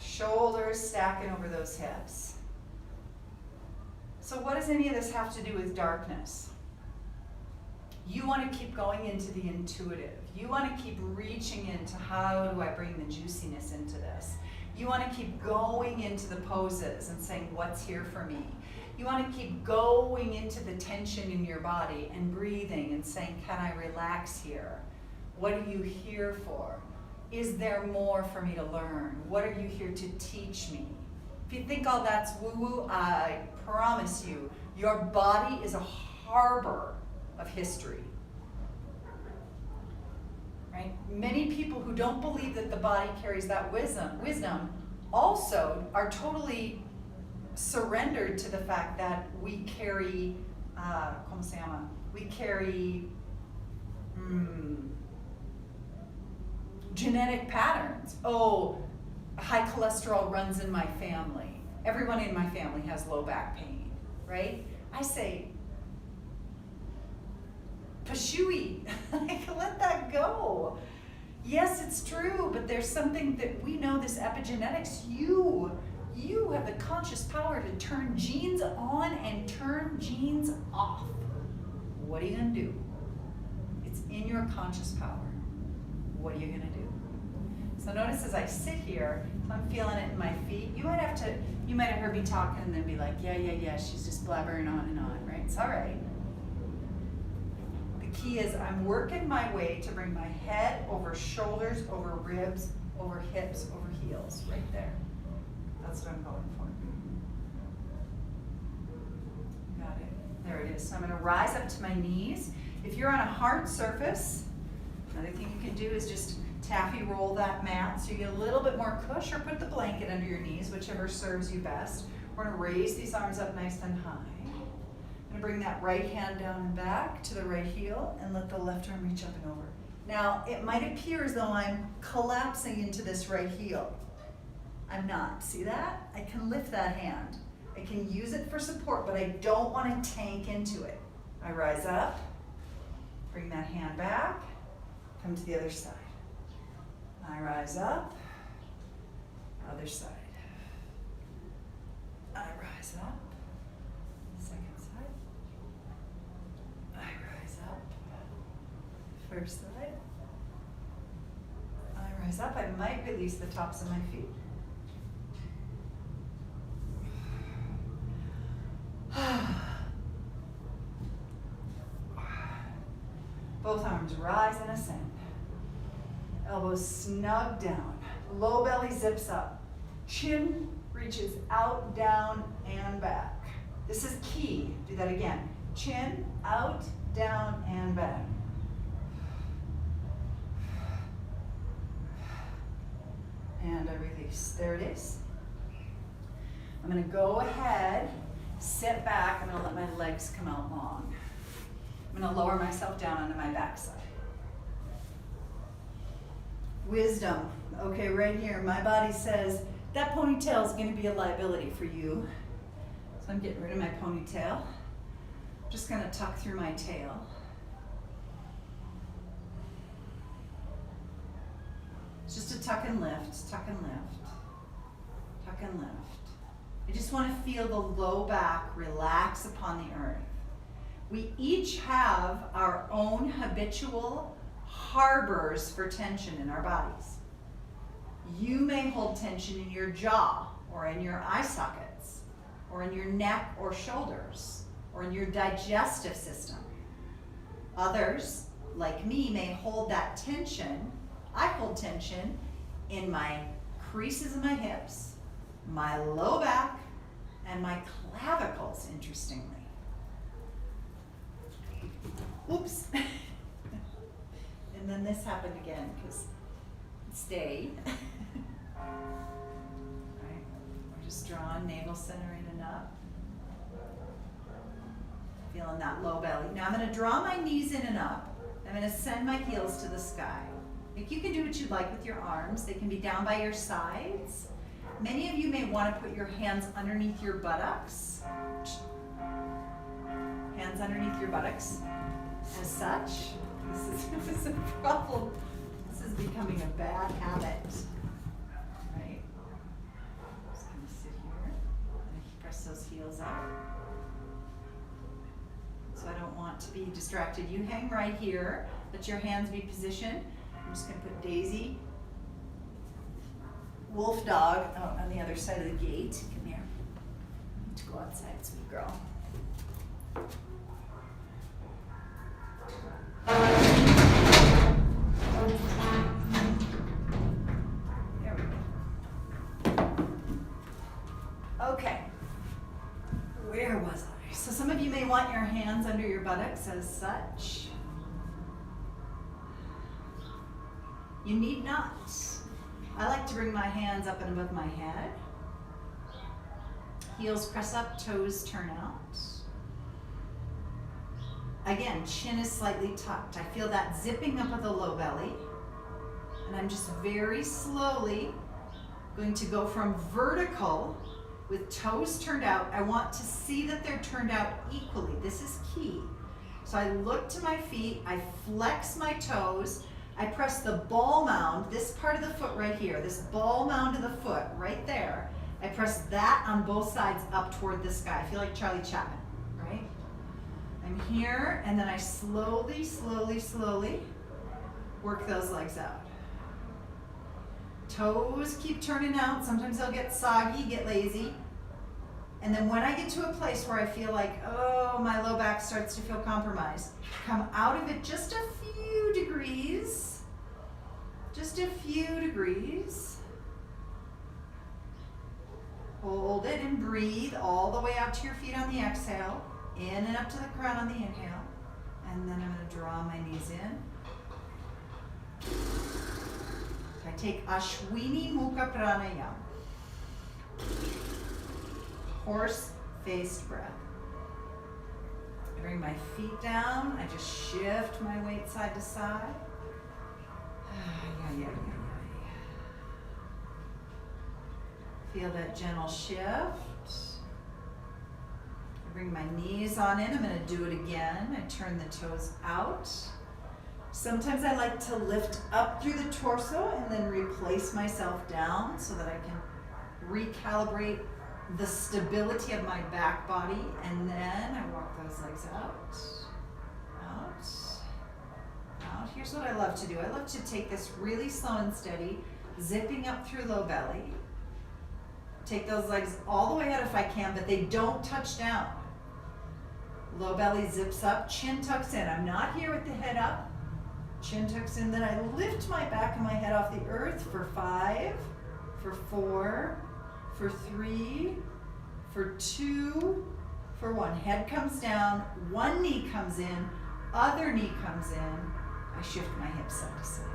Shoulders stacking over those hips. So what does any of this have to do with darkness? You want to keep going into the intuitive. You want to keep reaching into how do I bring the juiciness into this. You want to keep going into the poses and saying, what's here for me? You want to keep going into the tension in your body and breathing and saying, can I relax here? What are you here for? Is there more for me to learn? What are you here to teach me? If you think all that's woo-woo, I promise you, your body is a harbor of history. Right? Many people who don't believe that the body carries that wisdom also are totally surrendered to the fact that we carry, ¿cómo se llama? We carry genetic patterns. Oh, high cholesterol runs in my family. Everyone in my family has low back pain, right? I say, Pashui, let that go. Yes, it's true, but there's something that we know, this epigenetics, you have the conscious power to turn genes on and turn genes off. What are you gonna do? It's in your conscious power. What are you gonna do? So notice as I sit here, I'm feeling it in my feet. You might have heard me talking and then be like, yeah, she's just blabbering on, right? It's all right. Key is I'm working my way to bring my head over shoulders, over ribs, over hips, over heels, right there. That's what I'm going for. Got it. There it is. So I'm going to rise up to my knees. If you're on a hard surface, another thing you can do is just taffy roll that mat so you get a little bit more cush, or put the blanket under your knees, whichever serves you best. We're going to raise these arms up nice and high. Bring that right hand down and back to the right heel and let the left arm reach up and over. Now, it might appear as though I'm collapsing into this right heel. I'm not. See that? I can lift that hand. I can use it for support, but I don't want to tank into it. I rise up, bring that hand back, come to the other side. I rise up, other side. I rise up. First side. I rise up. I might release the tops of my feet. Both arms rise and ascend. Elbows snug down. Low belly zips up. Chin reaches out, down, and back. This is key. Do that again. Chin out, down, and back. And I release. There it is. I'm going to go ahead, sit back. I'm going to let my legs come out long. I'm going to lower myself down onto my backside. Wisdom. Okay, right here. My body says that ponytail is going to be a liability for you. So I'm getting rid of my ponytail. I'm just going to tuck through my tail. Just a tuck and lift, tuck and lift, tuck and lift. I just want to feel the low back relax upon the earth. We each have our own habitual harbors for tension in our bodies. You may hold tension in your jaw, or in your eye sockets, or in your neck or shoulders, or in your digestive system. Others, like me, may hold that tension I hold tension in my creases of my hips, my low back, and my clavicles, interestingly. Oops. And then this happened again, because stay. Right. We're just drawing navel center in and up. Feeling that low belly. Now I'm going to draw my knees in and up. I'm going to send my heels to the sky. Like, you can do what you'd like with your arms. They can be down by your sides. Many of you may want to put your hands underneath your buttocks. Hands underneath your buttocks as such. This is a problem. This is becoming a bad habit. Right? Just going to sit here and press those heels up. So I don't want to be distracted. You hang right here. Let your hands be positioned. I'm just going to put Daisy, wolf dog, out on the other side of the gate. Come here. Let's go outside, sweet girl. There we go. Okay. Where was I? So some of you may want your hands under your buttocks as such. You need not. I like to bring my hands up and above my head. Heels press up, toes turn out. Again, chin is slightly tucked. I feel that zipping up of the low belly. And I'm just very slowly going to go from vertical with toes turned out. I want to see that they're turned out equally. This is key. So I look to my feet, I flex my toes, I press the ball mound, this part of the foot right here, this ball mound of the foot right there. I press that on both sides up toward the sky. I feel like Charlie Chaplin, right? I'm here, and then I slowly, slowly, slowly work those legs out. Toes keep turning out. Sometimes they'll get soggy, get lazy. And then when I get to a place where I feel like, oh, my low back starts to feel compromised, come out of it just a few degrees. Just a few degrees. Hold it and breathe all the way out to your feet on the exhale. In and up to the crown on the inhale. And then I'm going to draw my knees in. I take Ashwini Mukha Pranayama. Horse-faced breath. I bring my feet down. I just shift my weight side to side. Feel that gentle shift. I bring my knees on in. I'm going to do it again. I turn the toes out. Sometimes I like to lift up through the torso and then replace myself down so that I can recalibrate the stability of my back body, and then I walk those legs out, out, out. Here's what I love to do. I love to take this really slow and steady, zipping up through low belly. Take those legs all the way out if I can, but they don't touch down. Low belly zips up, chin tucks in. I'm not here with the head up. Chin tucks in, then I lift my back and my head off the earth for 5, for 4, for 3, for 2, for 1. Head comes down, one knee comes in, other knee comes in. I shift my hips side to side.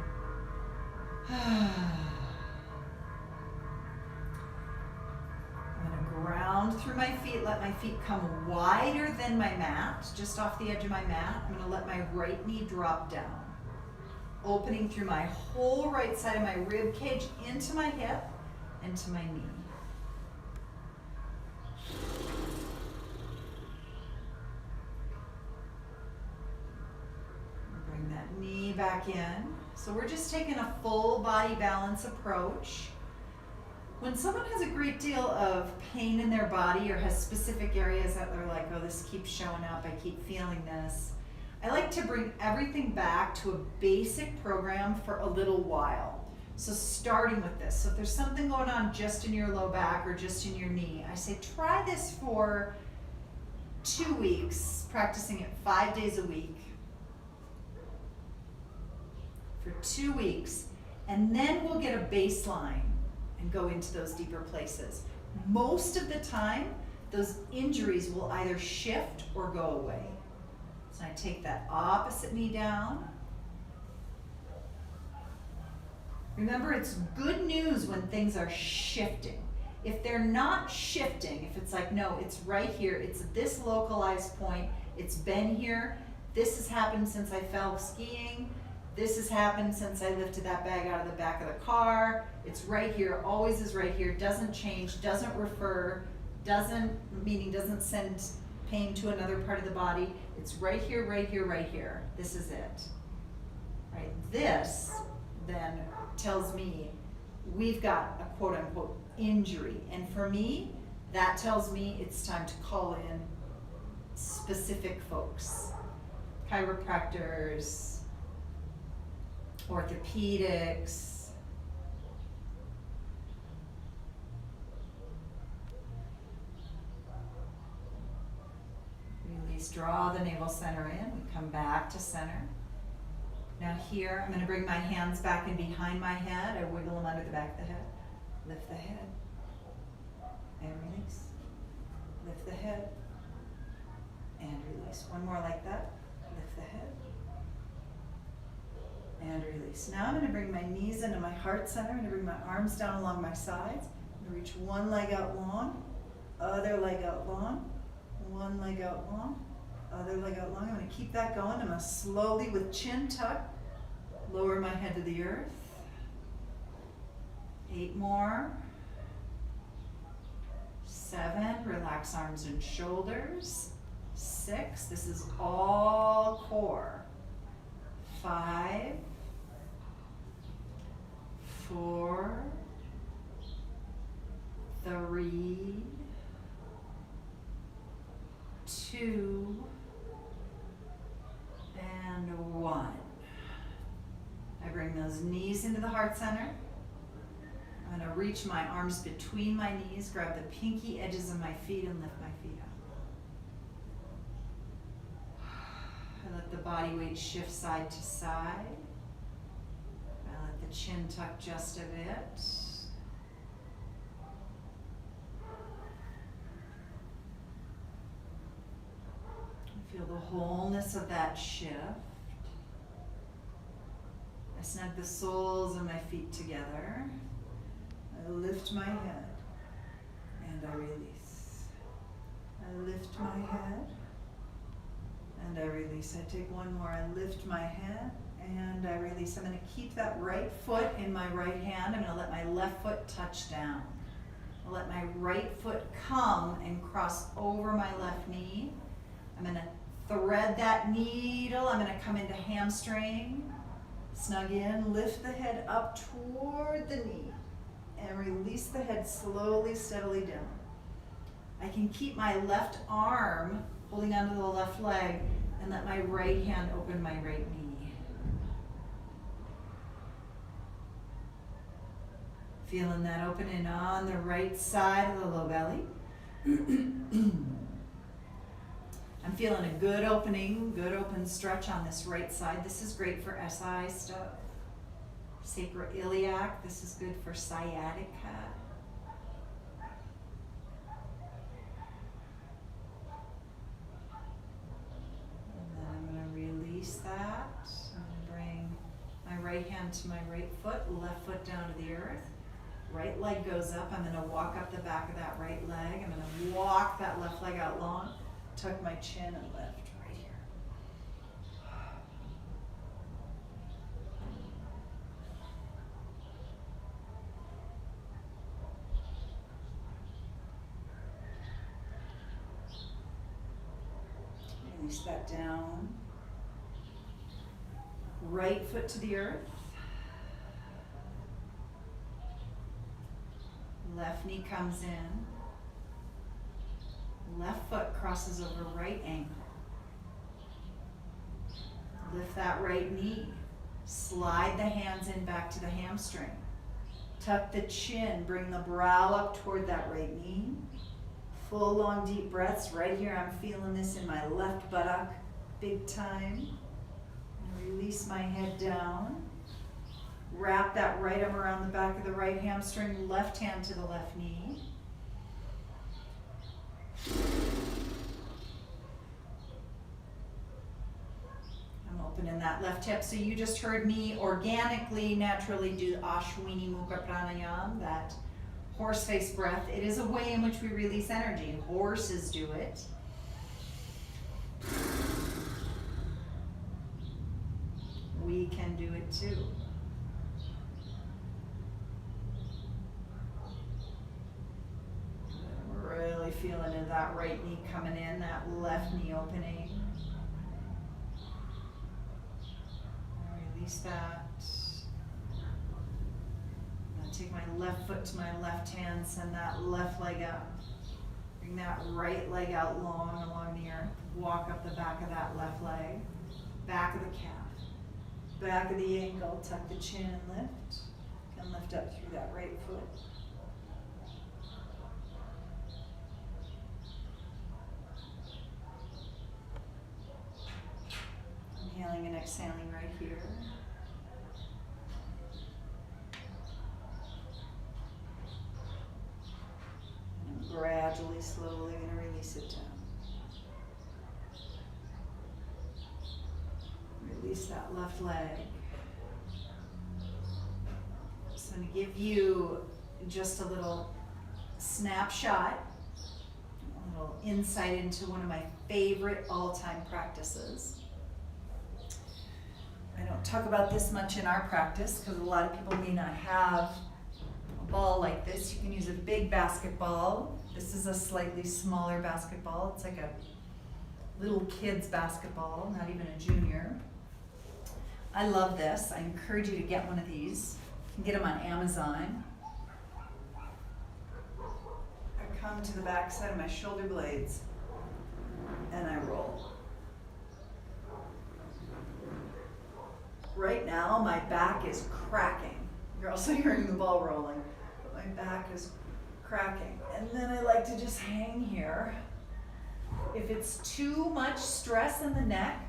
I'm going to ground through my feet, let my feet come wider than my mat, just off the edge of my mat. I'm going to let my right knee drop down. Opening through my whole right side of my rib cage into my hip and to my knee. Bring that knee back in. So we're just taking a full body balance approach. When someone has a great deal of pain in their body or has specific areas that they're like, oh, this keeps showing up, I keep feeling this, I like to bring everything back to a basic program for a little while. So starting with this. So if there's something going on just in your low back or just in your knee, I say try this for 2 weeks, practicing it 5 days a week. For 2 weeks. And then we'll get a baseline and go into those deeper places. Most of the time, those injuries will either shift or go away. So I take that opposite knee down. Remember, it's good news when things are shifting. If they're not shifting, if it's like, no, it's right here, it's this localized point, it's been here, this has happened since I fell skiing, this has happened since I lifted that bag out of the back of the car, it's right here, always is right here, doesn't change, doesn't refer, meaning doesn't send pain to another part of the body, it's right here, right here, right here, this is it. Right? This then tells me we've got a quote unquote injury. And for me, that tells me it's time to call in specific folks. Chiropractors, orthopedics, release, draw the navel center in, we come back to center. Now here, I'm going to bring my hands back in behind my head. I wiggle them under the back of the head. Lift the head. And release. Lift the head. And release. One more like that. Lift the head. And release. Now I'm going to bring my knees into my heart center. I'm going to bring my arms down along my sides. I'm going to reach one leg out long. Other leg out long. One leg out long. Other leg out long. I'm going to keep that going. I'm going to slowly, with chin tucked, lower my head to the earth. 8 more. 7, relax arms and shoulders. 6, this is all core. 5, 4, 3, 2, and 1. I bring those knees into the heart center. I'm going to reach my arms between my knees, grab the pinky edges of my feet and lift my feet up. I let the body weight shift side to side. I let the chin tuck just a bit. Feel the wholeness of that shift. I snug the soles of my feet together. I lift my head and I release. I lift my head and I release. I take one more. I lift my head and I release. I'm going to keep that right foot in my right hand. I'm going to let my left foot touch down. I'll let my right foot come and cross over my left knee. I'm going to thread that needle. I'm going to come into hamstring. Snug in, lift the head up toward the knee, and release the head slowly, steadily down. I can keep my left arm holding onto the left leg and let my right hand open my right knee. Feeling that opening on the right side of the low belly. I'm feeling a good opening, good open stretch on this right side. This is great for SI stuff. Sacroiliac, this is good for sciatica. And then I'm going to release that. I'm going to bring my right hand to my right foot, left foot down to the earth. Right leg goes up. I'm going to walk up the back of that right leg. I'm going to walk that left leg out long. Tuck my chin and lift right here. Release that down. Right foot to the earth. Left knee comes in. Left foot crosses over right ankle. Lift that right knee. Slide the hands in back to the hamstring. Tuck the chin. Bring the brow up toward that right knee. Full long deep breaths. Right here I'm feeling this in my left buttock big time. And release my head down. Wrap that right arm around the back of the right hamstring, left hand to the left knee. I'm opening that left hip. So you just heard me organically, naturally do Ashwini Mukha Pranayam, that horse face breath. It is a way in which we release energy. Horses do it. We can do it too. Really feeling in that right knee coming in, that left knee opening. Release that. I'm going to take my left foot to my left hand, send that left leg up. Bring that right leg out long along the earth. Walk up the back of that left leg. Back of the calf. Back of the ankle. Tuck the chin and lift. Can lift up through that right foot. Inhaling and exhaling right here. And I'm gradually, slowly going to release it down. Release that left leg. So I'm going to give you just a little snapshot, a little insight into one of my favorite all-time practices. I don't talk about this much in our practice because a lot of people may not have a ball like this. You can use a big basketball. This is a slightly smaller basketball. It's like a little kid's basketball, not even a junior. I love this. I encourage you to get one of these. You can get them on Amazon. I come to the back side of my shoulder blades and I roll. Right now, my back is cracking. You're also hearing the ball rolling, but my back is cracking. And then I like to just hang here. If it's too much stress in the neck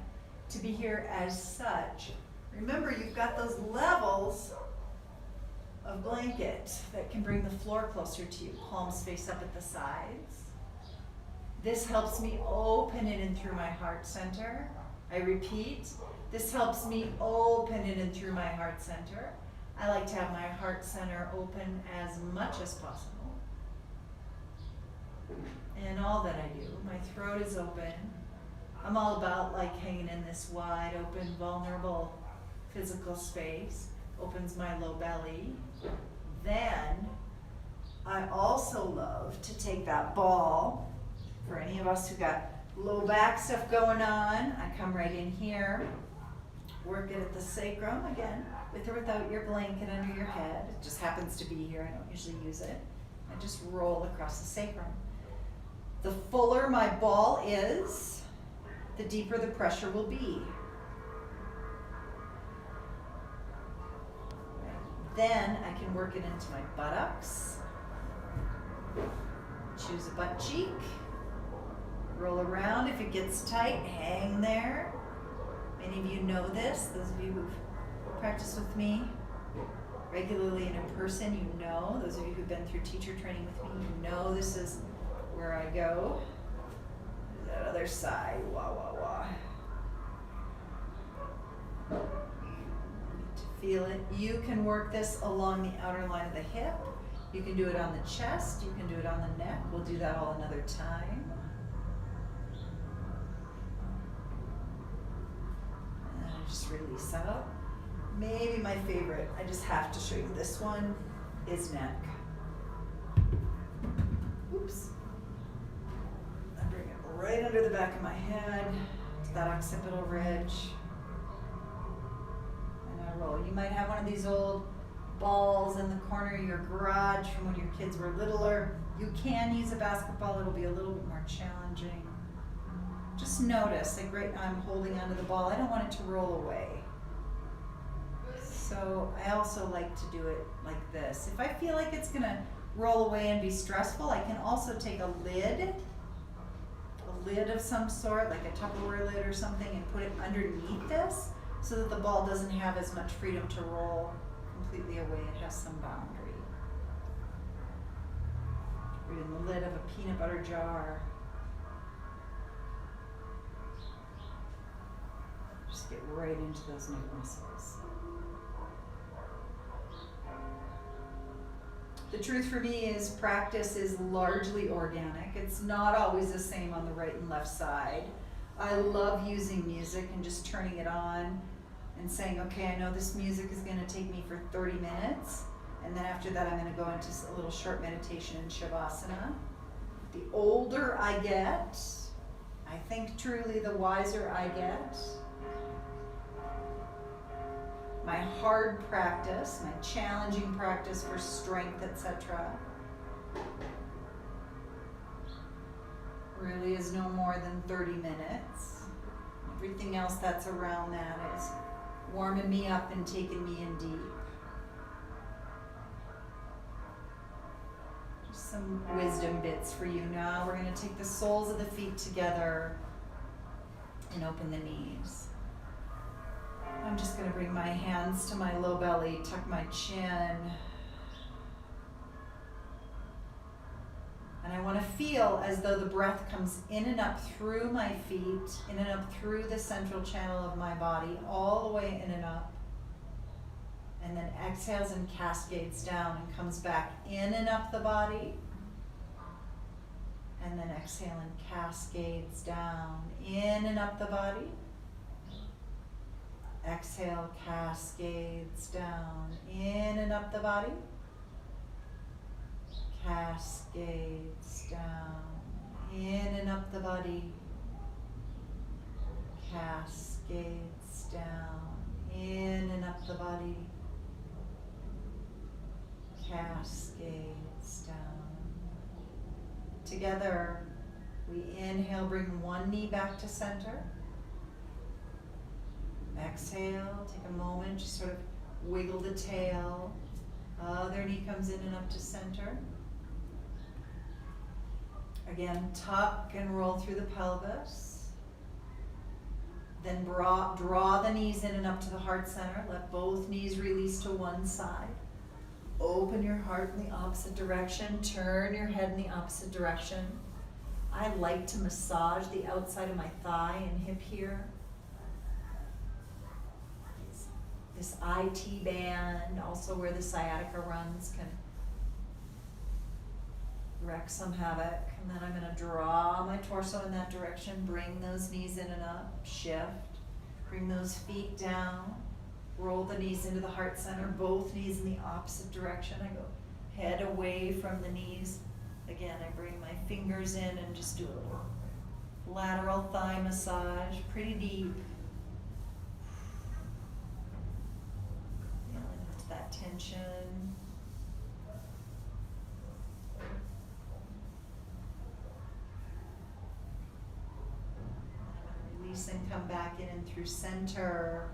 to be here as such, remember you've got those levels of blanket that can bring the floor closer to you. Palms face up at the sides. This helps me open in and through my heart center. I repeat, this helps me open in and through my heart center. I like to have my heart center open as much as possible. And all that I do, my throat is open. I'm all about like hanging in this wide open, vulnerable physical space. Opens my low belly. Then I also love to take that ball, for any of us who got low back stuff going on, I come right in here, work it at the sacrum, again, with or without your blanket under your head. It just happens to be here, I don't usually use it. I just roll across the sacrum. The fuller my ball is, the deeper the pressure will be. Then I can work it into my buttocks. Choose a butt cheek. Roll around. If it gets tight, hang there. Many of you know this. Those of you who've practiced with me regularly and in person, you know. Those of you who've been through teacher training with me, you know this is where I go. That other side. Wah, wah, wah. Feel it. You can work this along the outer line of the hip. You can do it on the chest. You can do it on the neck. We'll do that all another time. And then I just release out. Maybe my favorite, I just have to show you this one, is neck. Oops. I bring it right under the back of my head, to that occipital ridge. Roll. You might have one of these old balls in the corner of your garage from when your kids were littler. You can use a basketball, it'll be a little bit more challenging. Just notice, like right now I'm holding onto the ball, I don't want it to roll away. So I also like to do it like this. If I feel like it's gonna roll away and be stressful, I can also take a lid of some sort, like a Tupperware lid or something, and put it underneath this, so that the ball doesn't have as much freedom to roll completely away. It has some boundary. We're in the lid of a peanut butter jar. Just get right into those neck muscles. The truth for me is practice is largely organic. It's not always the same on the right and left side. I love using music and just turning it on and saying, okay, I know this music is going to take me for 30 minutes. And then after that, I'm going to go into a little short meditation in Shavasana. The older I get, I think truly the wiser I get. My hard practice, my challenging practice for strength, etc., really is no more than 30 minutes. Everything else that's around that is warming me up and taking me in deep. Just some wisdom bits for you now. We're going to take the soles of the feet together and open the knees. I'm just going to bring my hands to my low belly, tuck my chin. And I want to feel as though the breath comes in and up through my feet, in and up through the central channel of my body, all the way in and up. And then exhales and cascades down and comes back in and up the body. And then exhale and cascades down, in and up the body. Exhale, cascades down, in and up the body. Cascades down, in and up the body. Cascades down, in and up the body. Cascades down. Together, we inhale, bring one knee back to center. Exhale, take a moment, just sort of wiggle the tail. Other knee comes in and up to center. Again, tuck and roll through the pelvis. Then draw the knees in and up to the heart center. Let both knees release to one side. Open your heart in the opposite direction. Turn your head in the opposite direction. I like to massage the outside of my thigh and hip here. This IT band, also where the sciatica runs, can wreak some havoc. And then I'm going to draw my torso in that direction, bring those knees in and up, shift, bring those feet down, roll the knees into the heart center, both knees in the opposite direction. I go head away from the knees. Again, I bring my fingers in and just do a little lateral thigh massage, pretty deep. That tension. Release and come back in and through center.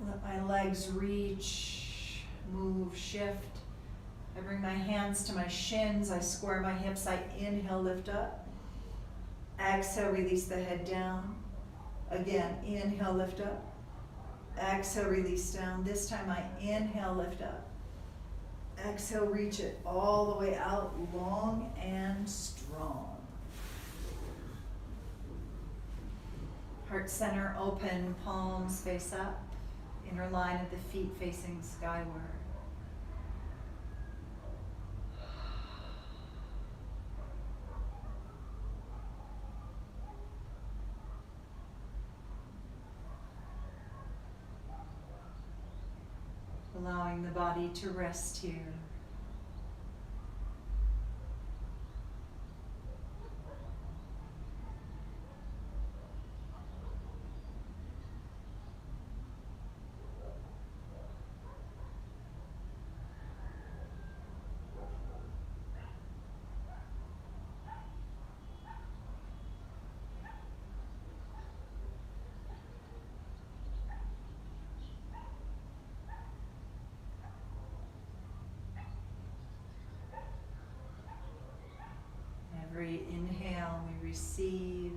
Let my legs reach, move, shift. I bring my hands to my shins. I square my hips. I inhale, lift up. Exhale, release the head down. Again, inhale, lift up. Exhale, release down. This time I inhale, lift up. Exhale, reach it all the way out, long and strong. Heart center open, palms face up. Inner line of the feet facing skyward. Allowing the body to rest here. Every inhale, we receive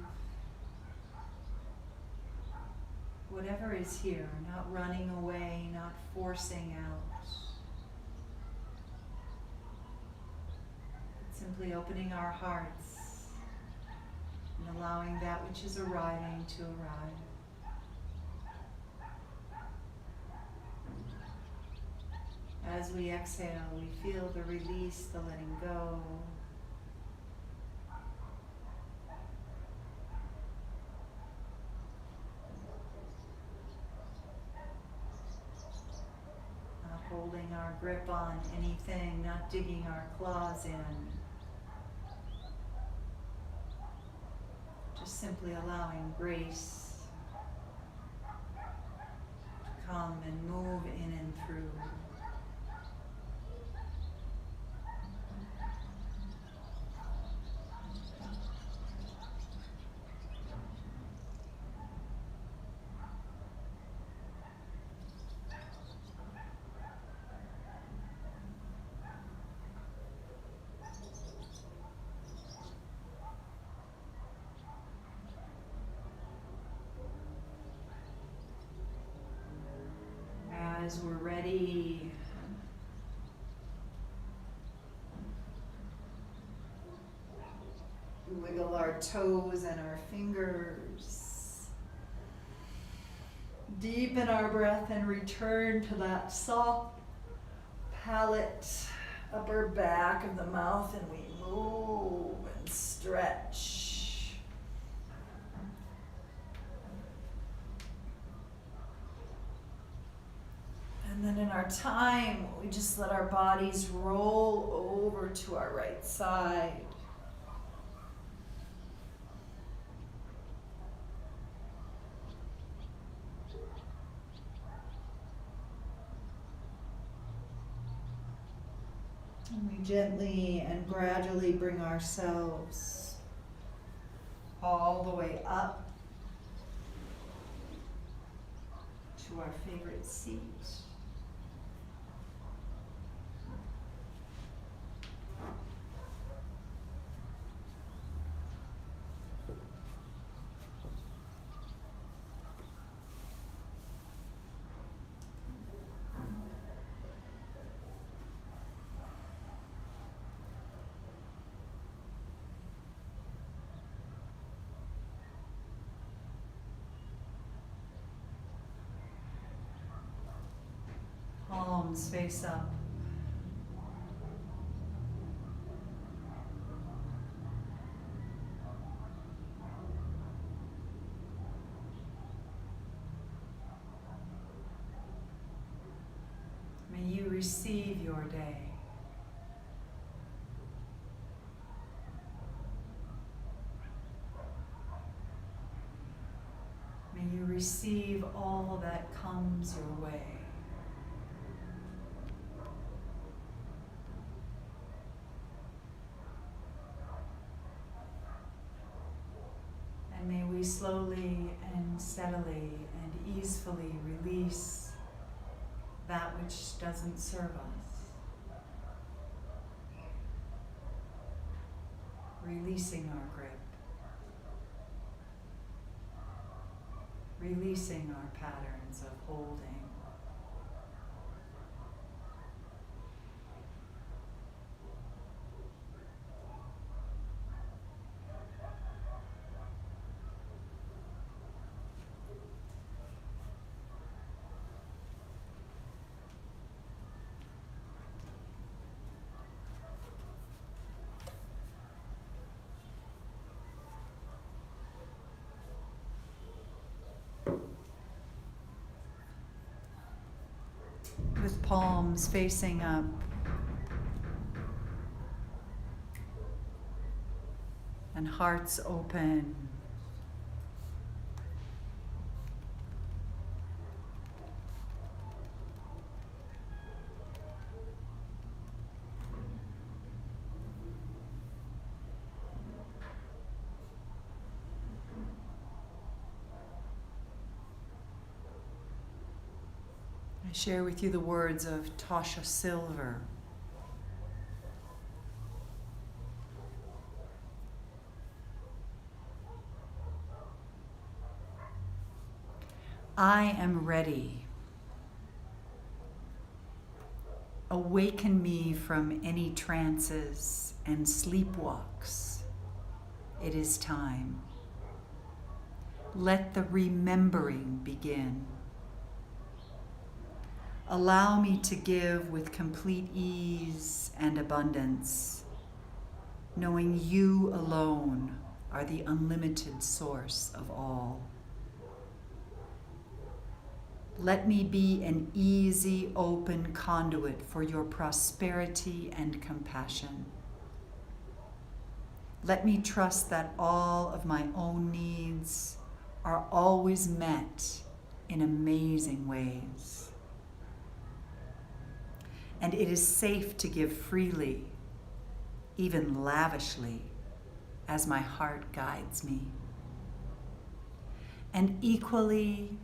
whatever is here, not running away, not forcing out. Simply opening our hearts and allowing that which is arriving to arrive. As we exhale, we feel the release, the letting go. Not holding our grip on anything, not digging our claws in. Just simply allowing grace to come and move in and through. As we're ready, we wiggle our toes and our fingers. Deepen our breath and return to that soft palate, upper back of the mouth, and we move and stretch. And then in our time, we just let our bodies roll over to our right side. And we gently and gradually bring ourselves all the way up to our favorite seat. Palms face up. May you receive your day. May you receive all that comes your way. And may we slowly and steadily and easily release that which doesn't serve us. Releasing our grip. Releasing our patterns of holding. With palms facing up. And hearts open. I share with you the words of Tasha Silver. I am ready. Awaken me from any trances and sleepwalks. It is time. Let the remembering begin. Allow me to give with complete ease and abundance, knowing you alone are the unlimited source of all. Let me be an easy, open conduit for your prosperity and compassion. Let me trust that all of my own needs are always met in amazing ways. And it is safe to give freely, even lavishly, as my heart guides me. And equally,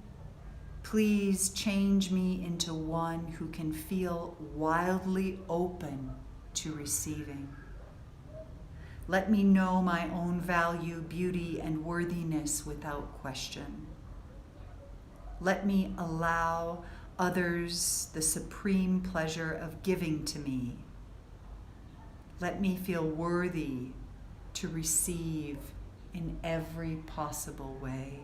please change me into one who can feel wildly open to receiving. Let me know my own value, beauty, and worthiness without question. Let me allow others the supreme pleasure of giving to me. Let me feel worthy to receive in every possible way.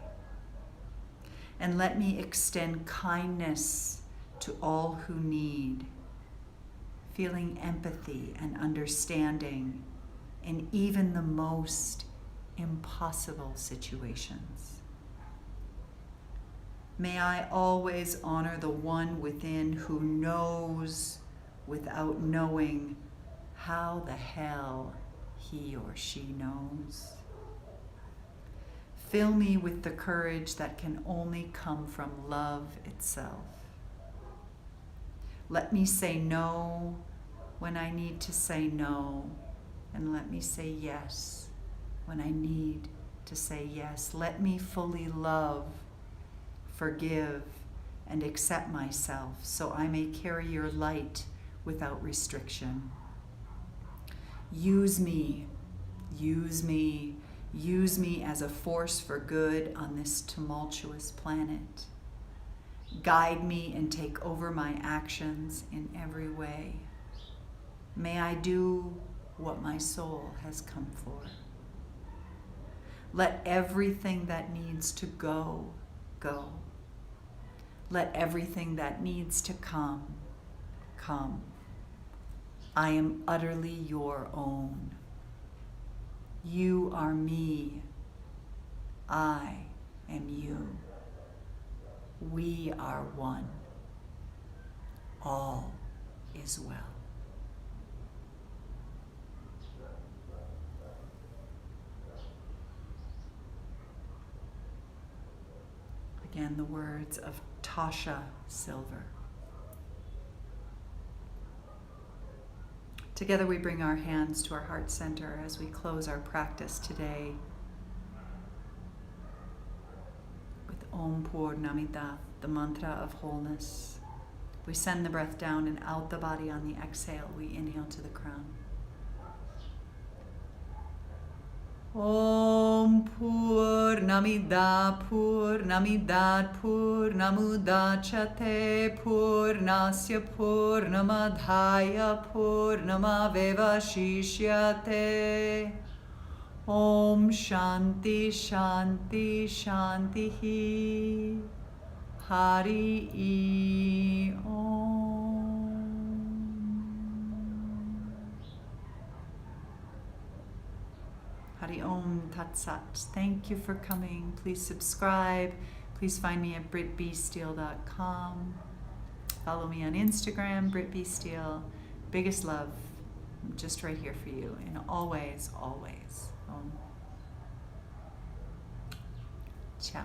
And let me extend kindness to all who need, feeling empathy and understanding in even the most impossible situations. May I always honor the one within who knows without knowing how the hell he or she knows. Fill me with the courage that can only come from love itself. Let me say no when I need to say no, and let me say yes when I need to say yes. Let me fully love, forgive, and accept myself so I may carry your light without restriction. Use me, use me, use me as a force for good on this tumultuous planet. Guide me and take over my actions in every way. May I do what my soul has come for. Let everything that needs to go, go. Let everything that needs to come, come. I am utterly your own. You are me. I am you. We are one. All is well. Again, the words of Tasha Silver. Together we bring our hands to our heart center as we close our practice today with Om Purnamida, the mantra of wholeness. We send the breath down and out the body on the exhale. We inhale to the crown. Om Purnamida Purnamidat Purnamudachate Purnasya Purnamadhaya Purnamaveva Shishyate. Om Shanti Shanti Shanti Hari Om. Hari Om Tat Sat. Thank you for coming. Please subscribe. Please find me at brittbsteele.com. Follow me on Instagram, brittbsteele. Biggest love. I'm just right here for you. And always, always. Om. Ciao.